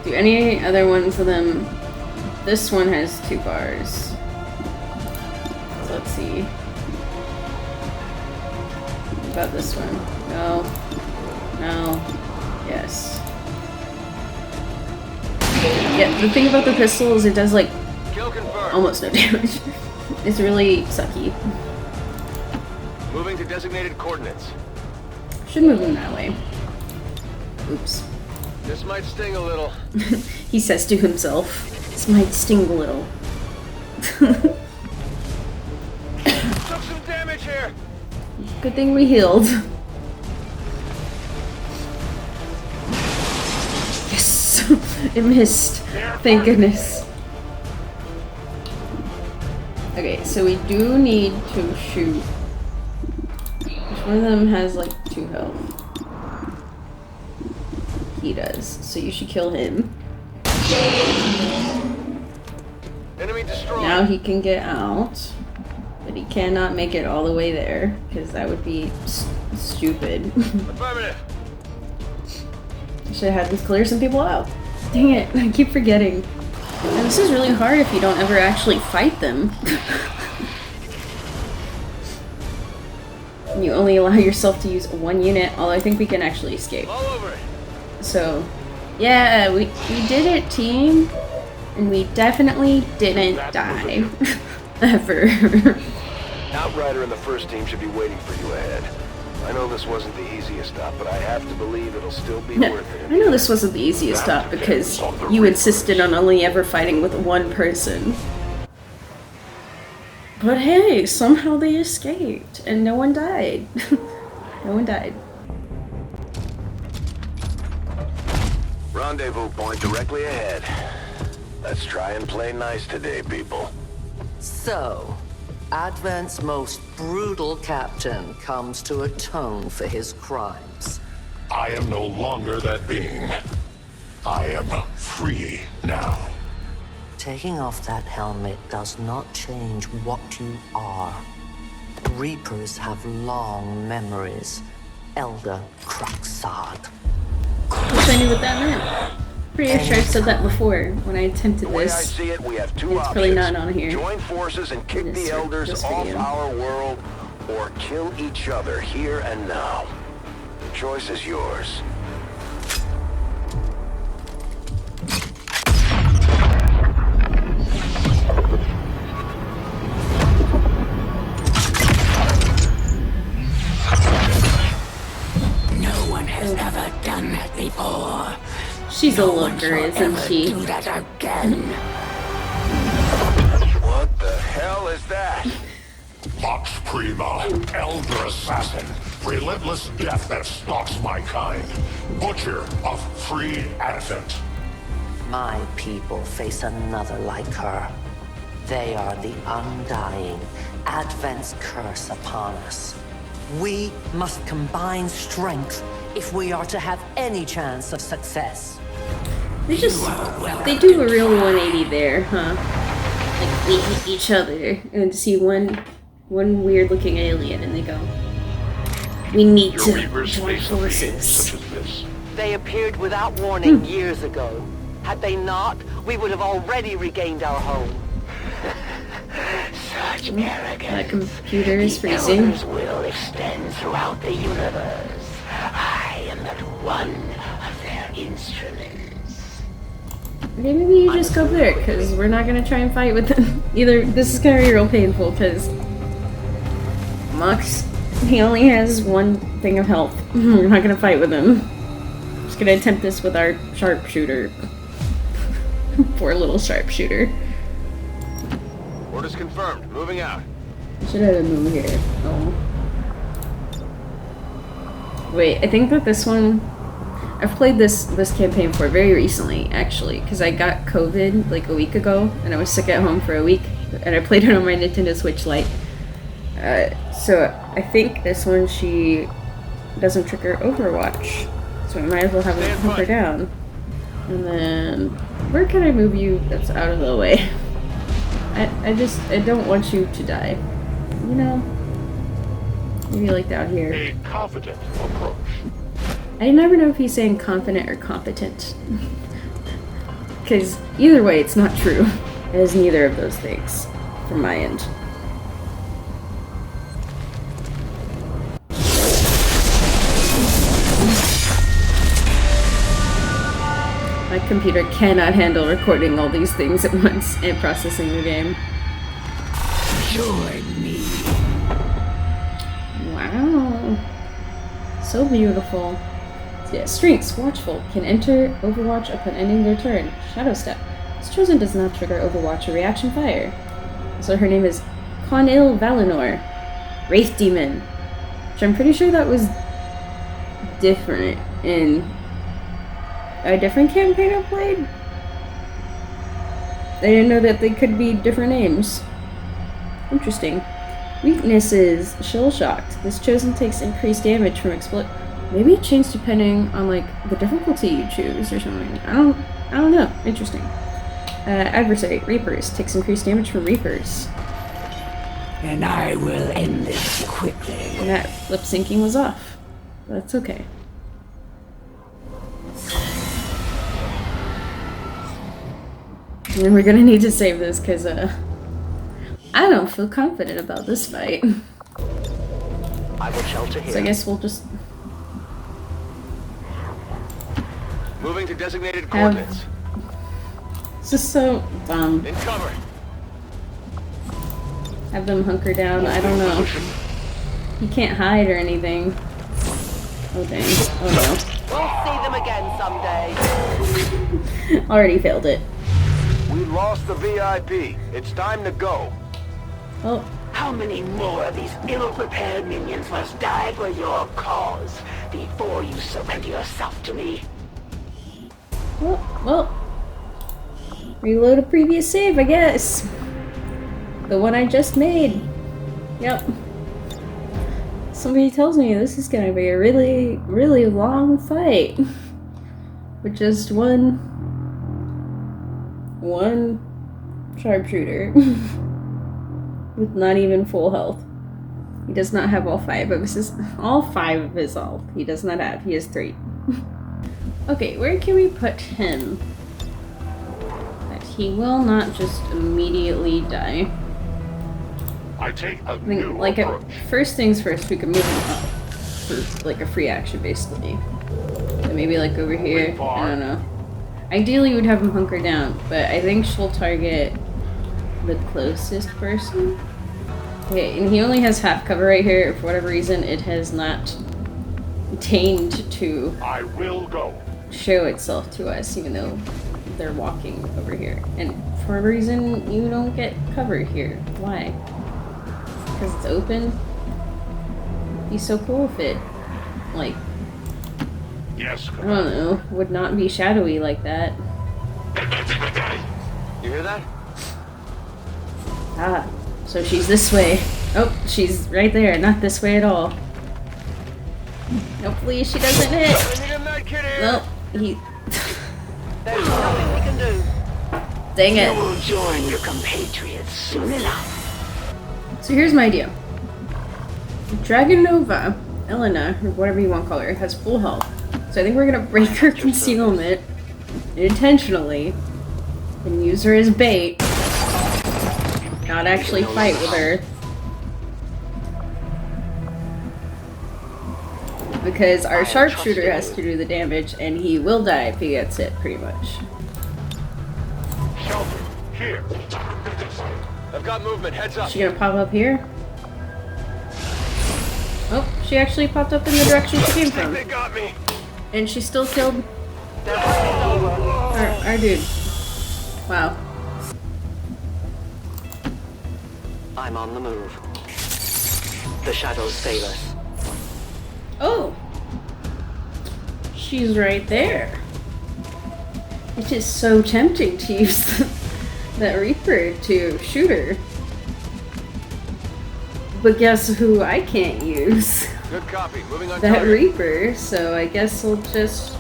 Do any other ones of them? This one has 2 bars. So let's see. What about this one? No. No. Yes. Yeah, the thing about the pistol is it does like almost no damage. It's really sucky. Moving to designated coordinates. Should move him that way. Oops. This might sting a little. He says to himself, "This might sting a little." Took some damage here. Good thing we healed. It missed. Thank goodness. Okay, so we do need to shoot. Which one of them has like 2 health? He does. So you should kill him. Enemy destroyed. Now he can get out. But he cannot make it all the way there. Because that would be stupid. Affirmative. Should have had to clear some people out. Dang it, I keep forgetting. And this is really hard if you don't ever actually fight them. You only allow yourself to use 1 unit, although I think we can actually escape. All over it. So, yeah, we did it, team. And we definitely didn't die. Ever. Outrider and the first team should be waiting for you ahead. I know this wasn't the easiest stop, but I have to believe it'll still be worth it. I know this wasn't the easiest stop because you insisted on only ever fighting with 1 person. But hey, somehow they escaped and no one died. No one died. Rendezvous point directly ahead. Let's try and play nice today, people. So, Advent's most brutal captain comes to atone for his crimes. I am no longer that being. I am free now. Taking off that helmet does not change what you are. Reapers have long memories. Elder Cruxard. Wish I knew what that meant. Pretty sure I've said that before when I attempted The way I this. see it, we have 2 It's options. probably not on here. Join forces and kick the elders this off video. our world, or kill each other here and now. The choice is yours. No one has ever done that before. She's a looker, isn't she? Do that again. What the hell is that? Vox Prima, Elder Assassin, relentless death that stalks my kind. Butcher of free Advent. My people face another like her. They are the undying, Advent's curse upon us. We must combine strength if we are to have any chance of success. They do a real 180 there, huh? Like they hit each other and see one weird looking alien and they go, we need to join forces. They appeared without warning years ago. Had they not, we would have already regained our home. Such arrogance. That computer is The freezing. elders will extend throughout the universe. I am but one of their instruments. Okay, maybe you just go there, because we're not gonna try and fight with them. Either this is gonna be real painful, because Mux, he only has 1 thing of health. We're not gonna fight with him. Just gonna attempt this with our sharpshooter. Poor little sharpshooter. Orders confirmed. Moving out. Should have a move here. Oh. Wait, I think that this one... I've played this campaign for very recently, actually, because I got COVID like a week ago, and I was sick at home for a week, and I played it on my Nintendo Switch Lite. So I think this one she doesn't trigger Overwatch, so we might as well have her hunker down. And then where can I move you that's out of the way? I don't want you to die. You know, maybe like down here. A confident approach. I never know if he's saying confident or competent. Because either way, it's not true. It is neither of those things, from my end. My computer cannot handle recording all these things at once and processing the game. Join me. Wow. So beautiful. Yeah, strengths. Watchful. Can enter Overwatch upon ending their turn. Shadow Step. This chosen does not trigger Overwatch or reaction fire. So her name is Conil Valinor. Wraith Demon. Which I'm pretty sure that was different in a different campaign I played? I didn't know that they could be different names. Interesting. Weakness is shell-shocked. This chosen takes increased damage from Maybe it changed depending on like the difficulty you choose or something. I don't know. Interesting. Adversary, Reapers, takes increased damage from Reapers. And I will end this quickly. And that lip syncing was off. That's okay. And we're gonna need to save this because I don't feel confident about this fight. I will shelter here. So I guess we'll just moving to designated coordinates. This is so dumb. In cover. Have them hunker down. I don't know. You can't hide or anything. Oh dang. Oh We'll see them again someday. no. Already failed it. We lost the VIP. It's time to go. Oh. How many more of these ill-prepared minions must die for your cause before you surrender yourself to me? Well. Reload a previous save, I guess. The one I just made. Yep. Somebody tells me this is gonna be a really, really long fight. With just one sharpshooter. With not even full health. He does not have all five of his health. He does not have. He has 3. Okay, where can we put him? That he will not just immediately die. I take a first things first, we can move him up for like a free action, basically. So maybe like over here. I don't know. Ideally, we'd have him hunker down, but I think she'll target the closest person. Okay, and he only has half cover right here. For whatever reason, it has not deigned to show itself to us, even though they're walking over here. And for a reason, you don't get cover here. Why? Because it's open? It'd be so cool if it, like, yes, I don't know, would not be shadowy like that. You hear that? Ah, so she's this way. Oh, she's right there, not this way at all. Hopefully she doesn't hit. Well, he... There's nothing we can do. Dang it. You will join your compatriots soon enough. So here's my idea. Dragon Nova, Elena, or whatever you want to call her, has full health. So I think we're gonna break her concealment intentionally and use her as bait. Not actually fight with her. Because our sharpshooter has to do the damage and he will die if he gets hit, pretty much. Shelter, here. I've got movement, heads up. Is she gonna pop up here? Oh, she actually popped up in the direction she came from. They got me. And she still killed our dude. Wow. I'm on the move. The shadows fail us. Oh! She's right there. It is so tempting to use that Reaper to shoot her. But guess who I can't use? Good copy. Moving on. That Reaper, so I guess we'll just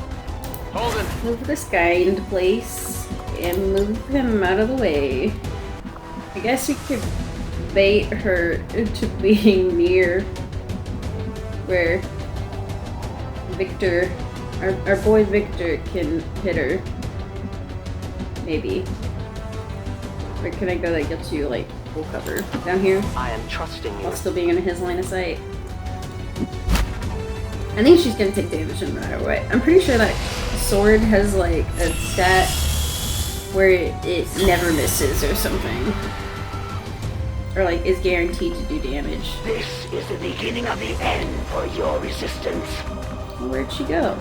move this guy into place and move him out of the way. I guess we could bait her into being near where Victor, our boy Victor, can hit her. Maybe. Or can I go that gets you like full cover down here? I am trusting you. While still being in his line of sight. I think she's gonna take damage no matter what. I'm pretty sure that sword has like a stat where it never misses or something. Or like is guaranteed to do damage. This is the beginning of the end for your resistance. Where'd she go?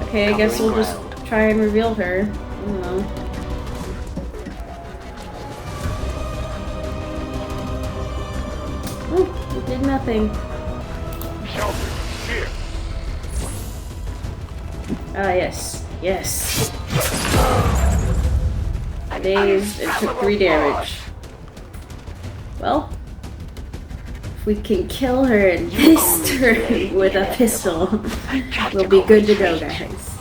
Okay, I guess we'll just try and reveal her. I don't know. Oh, it did nothing. Shelter, here. Ah, yes. Yes. Dazed and took 3 damage. Well, if we can kill her in this turn with a pistol, we'll be good to go, guys.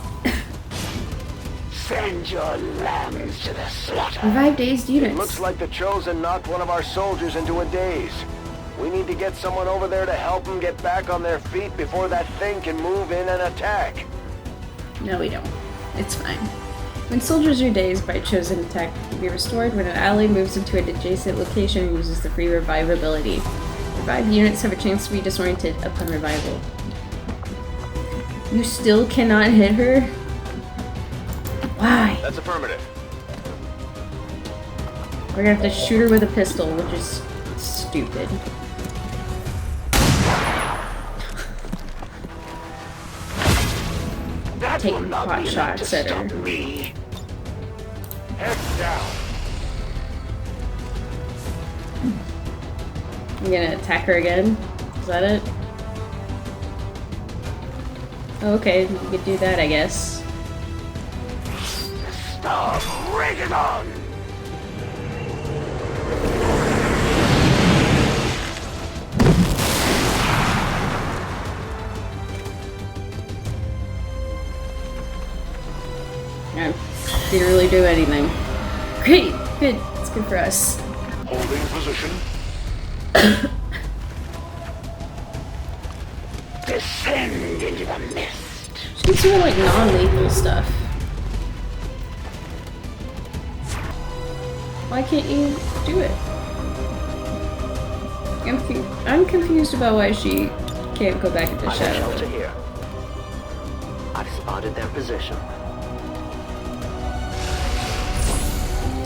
Send your lambs to the slaughter. Revive dazed units. It looks like the Chosen knocked one of our soldiers into a daze. We need to get someone over there to help them get back on their feet before that thing can move in and attack. No, we don't. It's fine. When soldiers are dazed by Chosen attack, they can be restored when an ally moves into an adjacent location and uses the free revive ability. Revived units have a chance to be disoriented upon revival. You still cannot hit her? Why? That's affirmative. We're gonna have to shoot her with a pistol, which is stupid. Taking pot shots at her. Me. Head down. I'm gonna attack her again. Is that it? Okay, we could do that, I guess. Stop ragging on. Yeah, didn't really do anything. Great, good. It's good for us. Holding position. Descend into the mist. She can do like non-lethal stuff. Why can't you do it? I'm confused about why she can't go back into shadow. Here. I've spotted their position.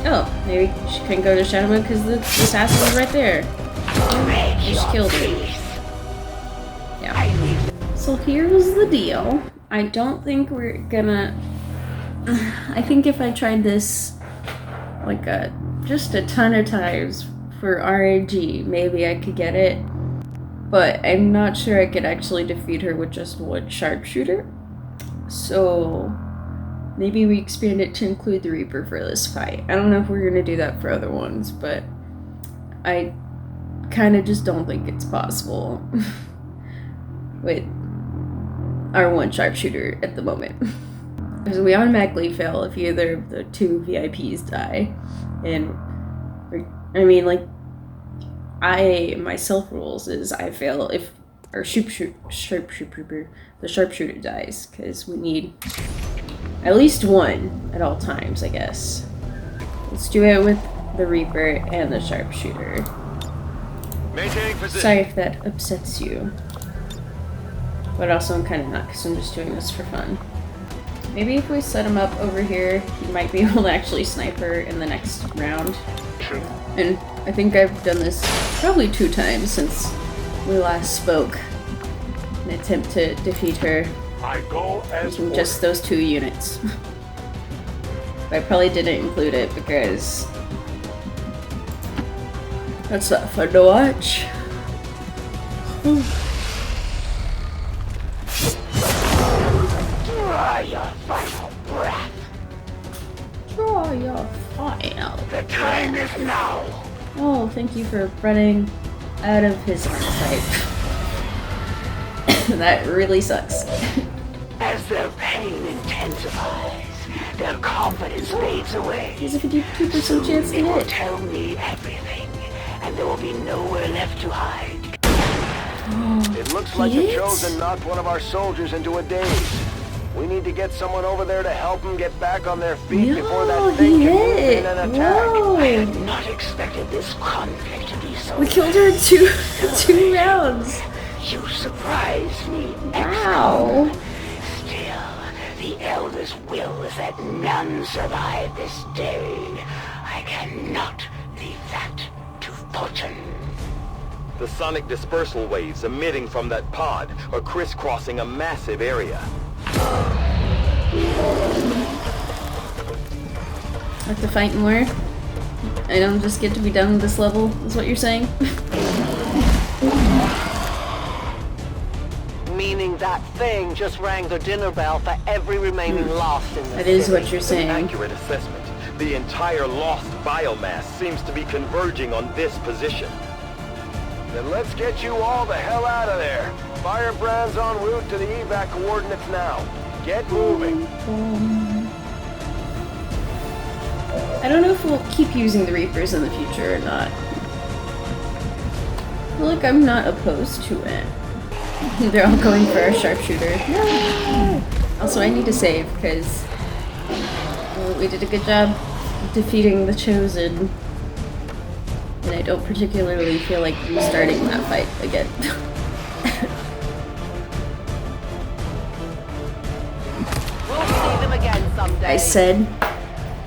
Oh, maybe she couldn't go to shadow mode because the assassin was right there. I just killed her. Yeah. So here's the deal. I don't think we're gonna... I think if I tried this like just a ton of times for RAG, maybe I could get it. But I'm not sure I could actually defeat her with just one sharpshooter. So maybe we expand it to include the Reaper for this fight. I don't know if we're gonna do that for other ones, but I kind of just don't think it's possible with our one sharpshooter at the moment. Because we automatically fail if either of the 2 VIPs die. And I mean, like, my self rules is I fail if our sharpshooter dies, because we need at least one at all times, I guess. Let's do it with the Reaper and the sharpshooter. Maintaining position. Sorry if that upsets you. But also I'm kind of not, because I'm just doing this for fun. Maybe if we set him up over here, he might be able to actually snipe her in the next round. And I think I've done this probably 2 times since we last spoke. An attempt to defeat her using just those 2 units. But I probably didn't include it because that's not fun to watch. Try your final breath. Draw your final. The time is now. Oh, thank you for running out of his arm type. That really sucks. As their pain intensifies, their confidence fades away. There's a 52% chance to They will hit. tell me everything, and there will be nowhere left to hide. It looks like the Chosen knocked one of our soldiers into a daze. We need to get someone over there to help them get back on their feet before that thing can move in and attack. I had not expected this conflict to be so. We killed her in two rounds. You surprised me. Wow. Still, the Elder's will is that none survive this day. I cannot leave that to fortune. The sonic dispersal waves emitting from that pod are crisscrossing a massive area. I have to fight more. I don't just get to be done with this level, is what you're saying? Meaning That thing just rang the dinner bell for every remaining lost in the That is city. what you're saying. An accurate assessment. The entire lost biomass seems to be converging on this position. Then let's get you all the hell out of there. Firebrand's en route to the evac coordinates now. Get moving. I don't know if we'll keep using the Reapers in the future or not. Look, I'm not opposed to it. They're all going for a sharpshooter. No! Also, I need to save because we did a good job defeating the Chosen, and I don't particularly feel like restarting that fight again. We'll see them again someday. I said,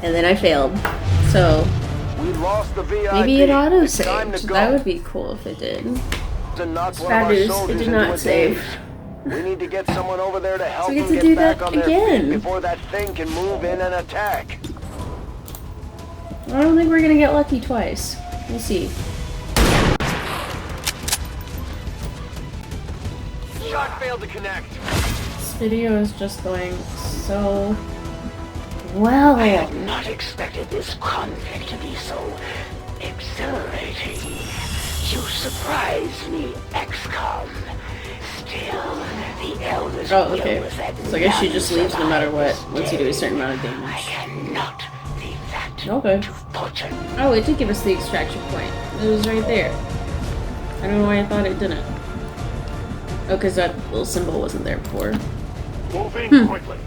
and then I failed. So We lost the VIP. maybe it auto It's time to saved. go. That would be cool if it did. To knock one of Bad our news, it soldiers did into not a save. daze. We need to get someone over there to help So we get them to get do back that on their again. feet before that thing can move in and attack. I don't think we're gonna get lucky twice. We'll see. Shot failed to connect. This video is just going so well. I had not expected this conflict to be so exhilarating. You surprised me, XCOM. Still, the elders Oh, okay. will with that So I guess she just leaves no matter what, survive once you do a certain amount of damage. I cannot leave that Okay. to fortune. Oh, it did give us the extraction point. It was right there. I don't know why I thought it didn't. Oh, because that little symbol wasn't there before. Moving quickly.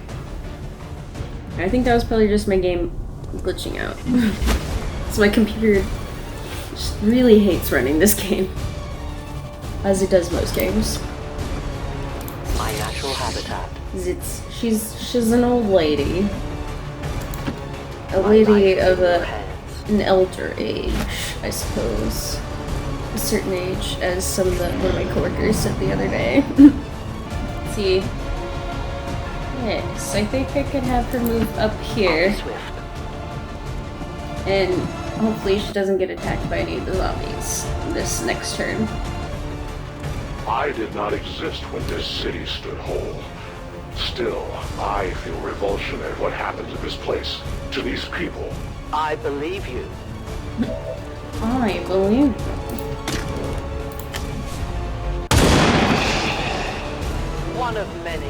I think that was probably just my game glitching out. So my computer just really hates running this game. As it does most games. My natural habitat. She's an old lady. A lady of an elder age, I suppose. A certain age, as one of my coworkers said the other day. Let's see. Yes, I think I could have her move up here. And hopefully she doesn't get attacked by any of the zombies this next turn. I did not exist when this city stood whole. Still, I feel revulsion at what happened to this place, to these people. I believe you. I believe you. One of many.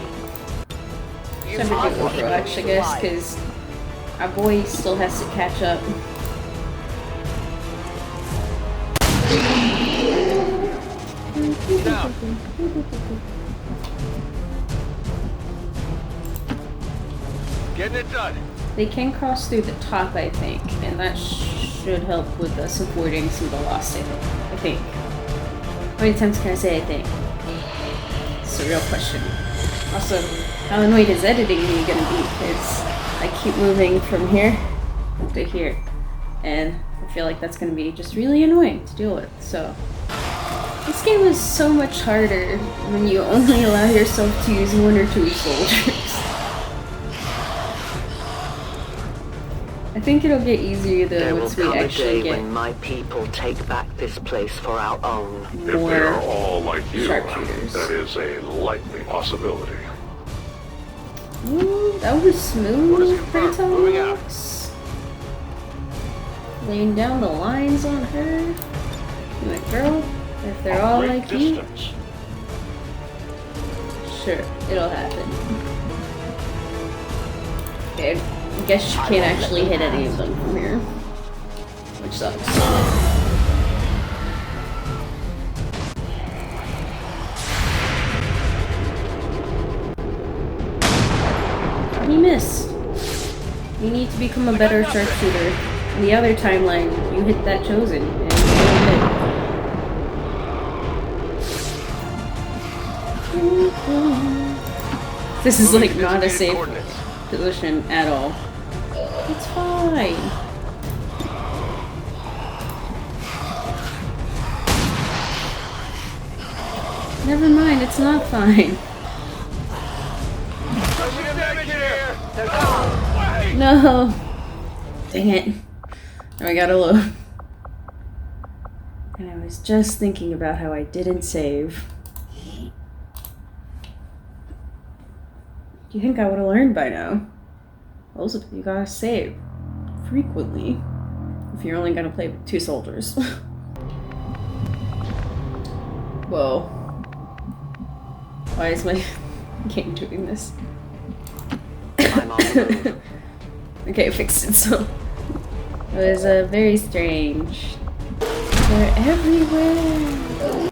Time to take Overwatch, I guess, because our boy still has to catch up. Now. Getting it done. They can cross through the top, I think, and that should help with supporting some of the lost, I think. How many times can I say I think? It's a real question. Also, how annoyed is editing me gonna be? Because I keep moving from here to here, and I feel like that's gonna be just really annoying to deal with, so. This game is so much harder when you only allow yourself to use one or two soldiers. I think it'll get easier though once we actually get when my people take back this place for our own. If they are all like you, sharpshooters. that is a likely possibility. Ooh, that was smooth, Kratos. Laying down the lines on her. Like, girl, if they're all like you, sure, it'll happen. Okay, I guess you can't actually hit any of them from here, which sucks. He missed. You need to become a better sharpshooter. In the other timeline, you hit that Chosen, and you didn't hit. This is like not a safe position at all. It's fine. Never mind, it's not fine. No. Dang it. Oh, I got a load. And I was just thinking about how I didn't save. You think I would have learned by now? Also, you gotta save frequently if you're only gonna play with 2 soldiers. Whoa. Why is my game doing this? Okay, I fixed it, so it was very strange. They're everywhere.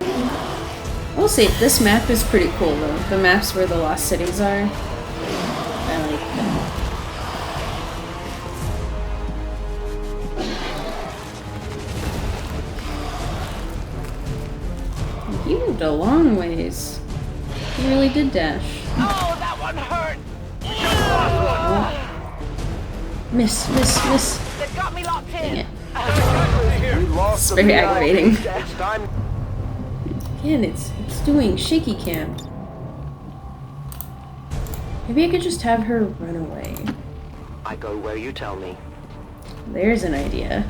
I'll say this map is pretty cool though. The maps where the lost cities are. I like them. He moved a long ways. He really did dash. Oh, that one hurt! Oh. Miss. They got me locked in! It's very aggravating. Again, it's doing shaky cam. Maybe I could just have her run away. I go where you tell me. There's an idea.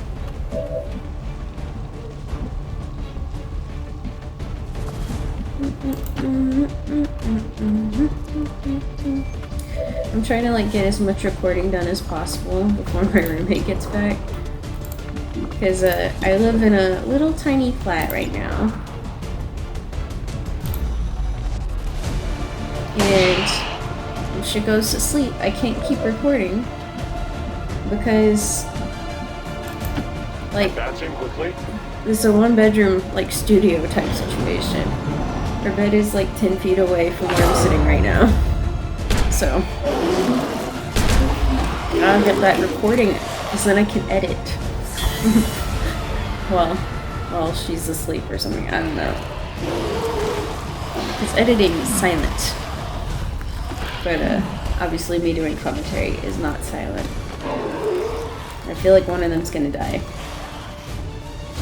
I'm trying to like get as much recording done as possible before my roommate gets back. Because I live in a little tiny flat right now. And when she goes to sleep, I can't keep recording because like this is a 1-bedroom like studio type situation. Her bed is like 10 feet away from where I'm sitting right now. So I'll get that recording because then I can edit. well, she's asleep or something. I don't know. Because editing is silent. But obviously me doing commentary is not silent. I feel like one of them's gonna die.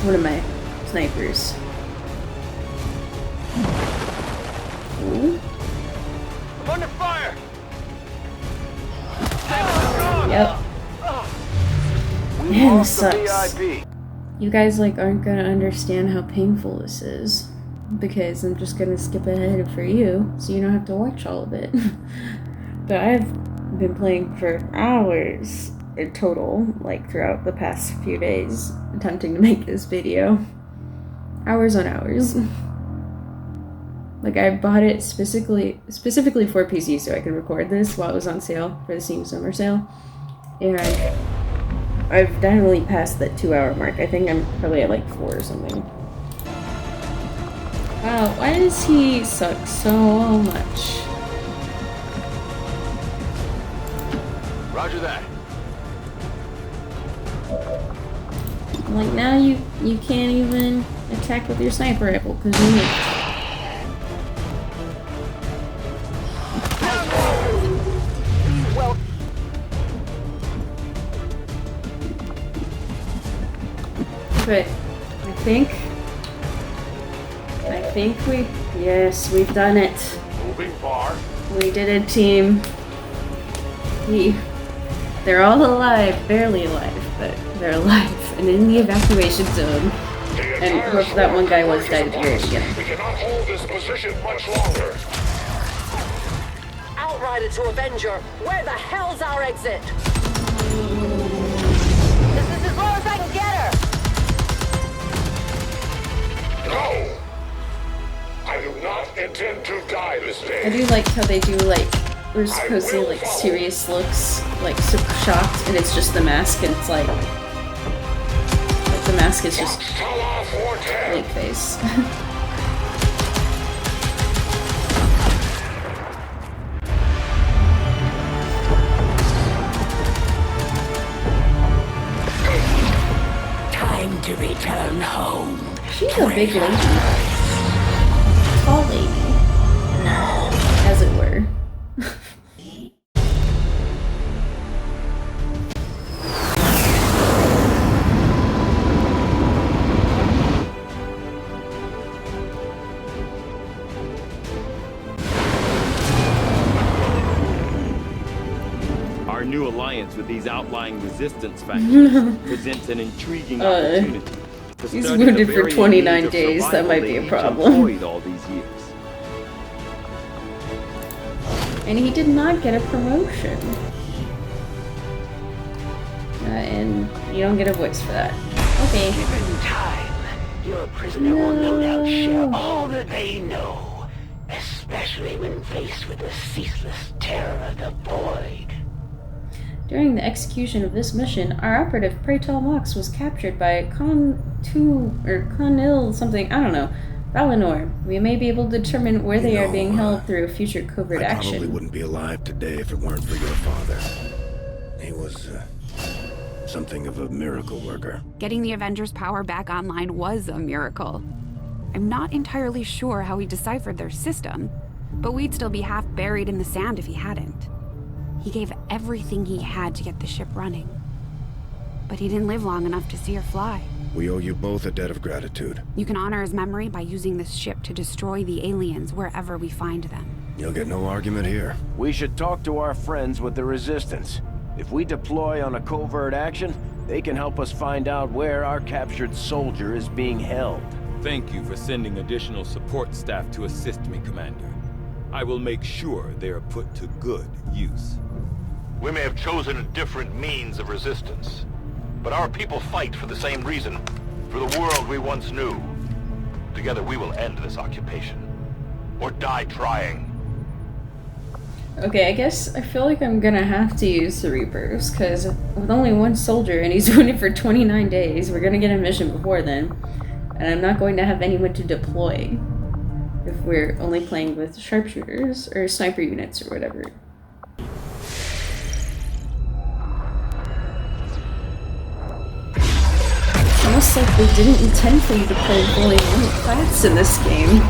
One of my snipers. Ooh. I'm under fire! Yep. Man, this sucks. You guys like aren't gonna understand how painful this is. Because I'm just gonna skip ahead for you, so you don't have to watch all of it. But I've been playing for hours in total, like throughout the past few days, attempting to make this video. Hours on hours. Like I bought it specifically for PC so I could record this while it was on sale for the Steam Summer Sale. And I've definitely passed that 2-hour mark. I think I'm probably at like 4 or something. Wow, why does he suck so much? Roger that. Like now you can't even attack with your sniper rifle because you need. But I think we've done it. Moving far. We did it, team. They're all alive, barely alive, but they're alive and in the evacuation zone. And whoever that one guy was died at the very beginning. We cannot hold this position much longer. Outrider to Avenger, where the hell's our exit? This is as low as I can get her. No! I do not intend to die this day. I do like how they do like, we're supposed to see like serious looks, like super shocked, and it's just the mask, and it's like the mask is just blank face. Time to return home. She's a big lady. Tall lady. As it were. Our new alliance with these outlying resistance factions presents an intriguing opportunity. He's wounded for 29 days, that might be a problem. All these years. And he did not get a promotion. And you don't get a voice for that. Okay. Given time, your prisoner will no doubt share all that they know, especially when faced with the ceaseless terror of the void. During the execution of this mission, our operative Preytal Mox was captured by Conil something, I don't know, Valinor. We may be able to determine where they are being held through a future covert action. I probably wouldn't be alive today if it weren't for your father. He was, something of a miracle worker. Getting the Avengers' power back online was a miracle. I'm not entirely sure how he deciphered their system, but we'd still be half buried in the sand if he hadn't. He gave everything he had to get the ship running. But he didn't live long enough to see her fly. We owe you both a debt of gratitude. You can honor his memory by using this ship to destroy the aliens wherever we find them. You'll get no argument here. We should talk to our friends with the Resistance. If we deploy on a covert action, they can help us find out where our captured soldier is being held. Thank you for sending additional support staff to assist me, Commander. I will make sure they are put to good use. We may have chosen a different means of resistance, but our people fight for the same reason, for the world we once knew. Together we will end this occupation, or die trying. Okay, I guess I feel like I'm gonna have to use the Reapers, because with only one soldier and he's doing it for 29 days, we're gonna get a mission before then, and I'm not going to have anyone to deploy if we're only playing with sharpshooters or sniper units or whatever. Almost like they didn't intend for you to play fully one class in this game.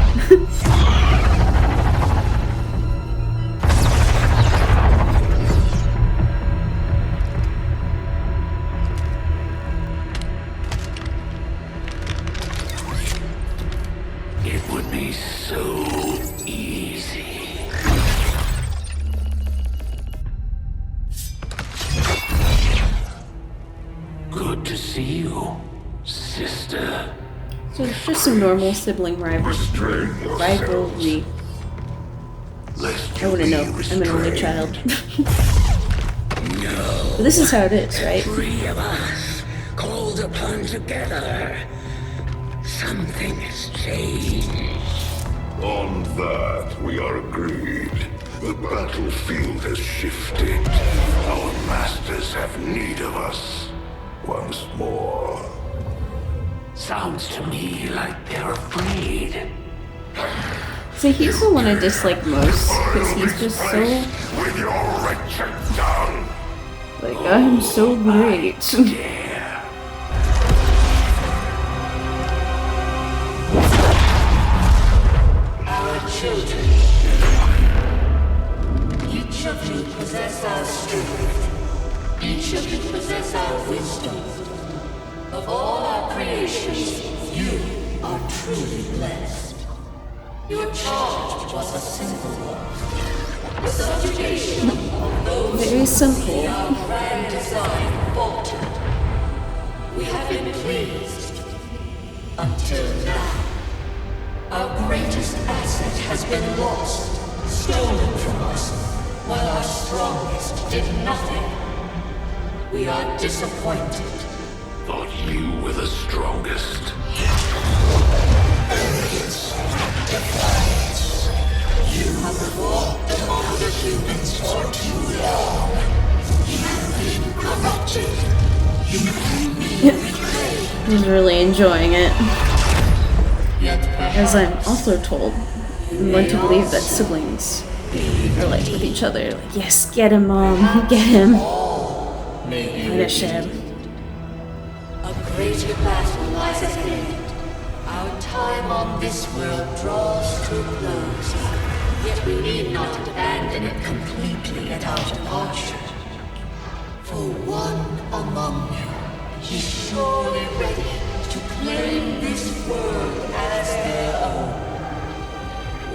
It would be so easy. Good to see you, sister. So it's just some normal sibling rivalry. I wouldn't know. I'm an only child. No. But this is how it is, right? 3 of us, called upon together. Something has changed. On that, we are agreed. The battlefield has shifted. Our masters have need of us. Once more. Sounds to me like they're afraid. See, he's the one I dislike most, because he's just so... With your wretched tongue. Like, I'm so great. Our children. Each of you possess our strength. Each of you possess our wisdom. Of all our creations, you are truly blessed. Your charge was a simple one. The subjugation of those Very simple. who see our grand design faltered. We have been pleased. Until now. Our greatest asset has been lost, stolen from us, while our strongest did nothing. We are disappointed. Thought you were the strongest. Arrogance, defiance. You have fought among the humans for too long. You have been corrupted. You have been betrayed. He's really enjoying it. As I'm also told, I'm led to believe that siblings are like with each other. Like, yes, get him, Mom, get him. Punish him. A greater battle lies ahead. Our time on this world draws to a close. Yet we need not abandon it completely at our departure. For one among you is surely ready to claim this world as their own.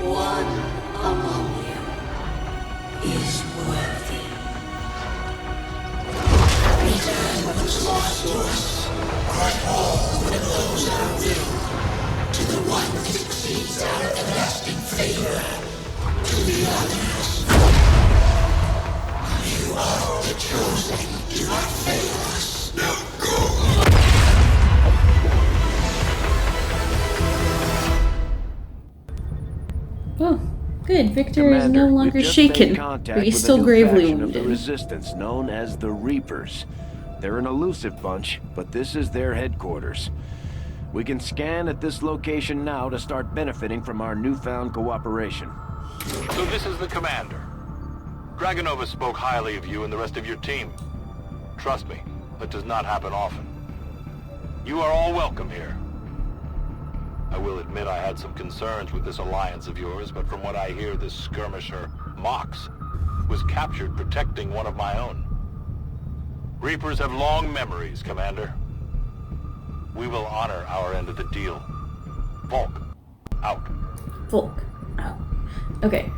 One among you is worthy. Return what was lost to us. Grant all that those our will. To the one that succeeds our everlasting favor. To the others. The Chosen do not fail us. Now go. Oh, good. Victor Commander, is no longer we've just shaken, made contact but he's with still a new gravely faction of the wounded. Resistance known as the Reapers. They're an elusive bunch, but this is their headquarters. We can scan at this location now to start benefiting from our newfound cooperation. So this is the commander. Dragonova spoke highly of you and the rest of your team. Trust me, that does not happen often. You are all welcome here. I will admit I had some concerns with this alliance of yours, but from what I hear, this skirmisher, Mox, was captured protecting one of my own. Reapers have long memories, Commander. We will honor our end of the deal. Volk, out. Volk, out. Okay.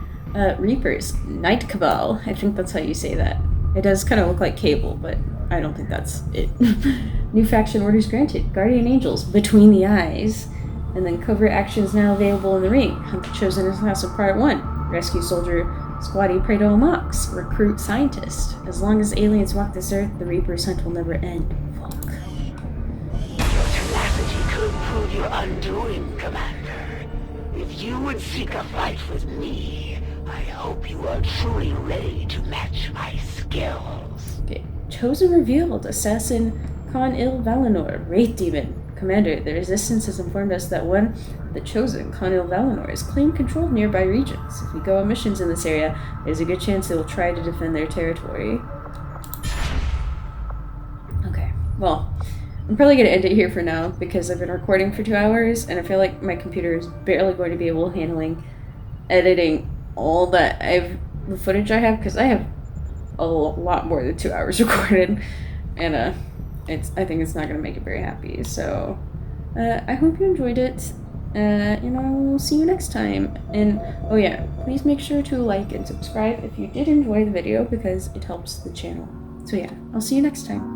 Reapers. Night Cabal. I think that's how you say that. It does kind of look like Cable, but I don't think that's it. New faction orders granted. Guardian Angels. Between the Eyes. And then covert actions now available in the ring. Hunt the Chosen Assassin Part 1. Rescue Soldier Squatty Predo Mox. Recruit Scientist. As long as aliens walk this earth, the Reaper's hunt will never end. Your tenacity could prove your undoing, Commander. If you would seek a fight with me, I hope you are truly ready to match my skills. Okay. Chosen revealed. Assassin Con-Il Valinor. Wraith Demon. Commander, the Resistance has informed us that one of the Chosen, Con-Il Valinor, has claimed control of nearby regions. If we go on missions in this area, there's a good chance they will try to defend their territory. Okay, well, I'm probably going to end it here for now because I've been recording for 2 hours and I feel like my computer is barely going to be able to handle editing all the footage I have, because I have a lot more than 2 hours recorded, and I think it's not going to make it very happy. So I hope you enjoyed it, and I will see you next time. And oh yeah, please make sure to like and subscribe if you did enjoy the video, because it helps the channel. So yeah, I'll see you next time.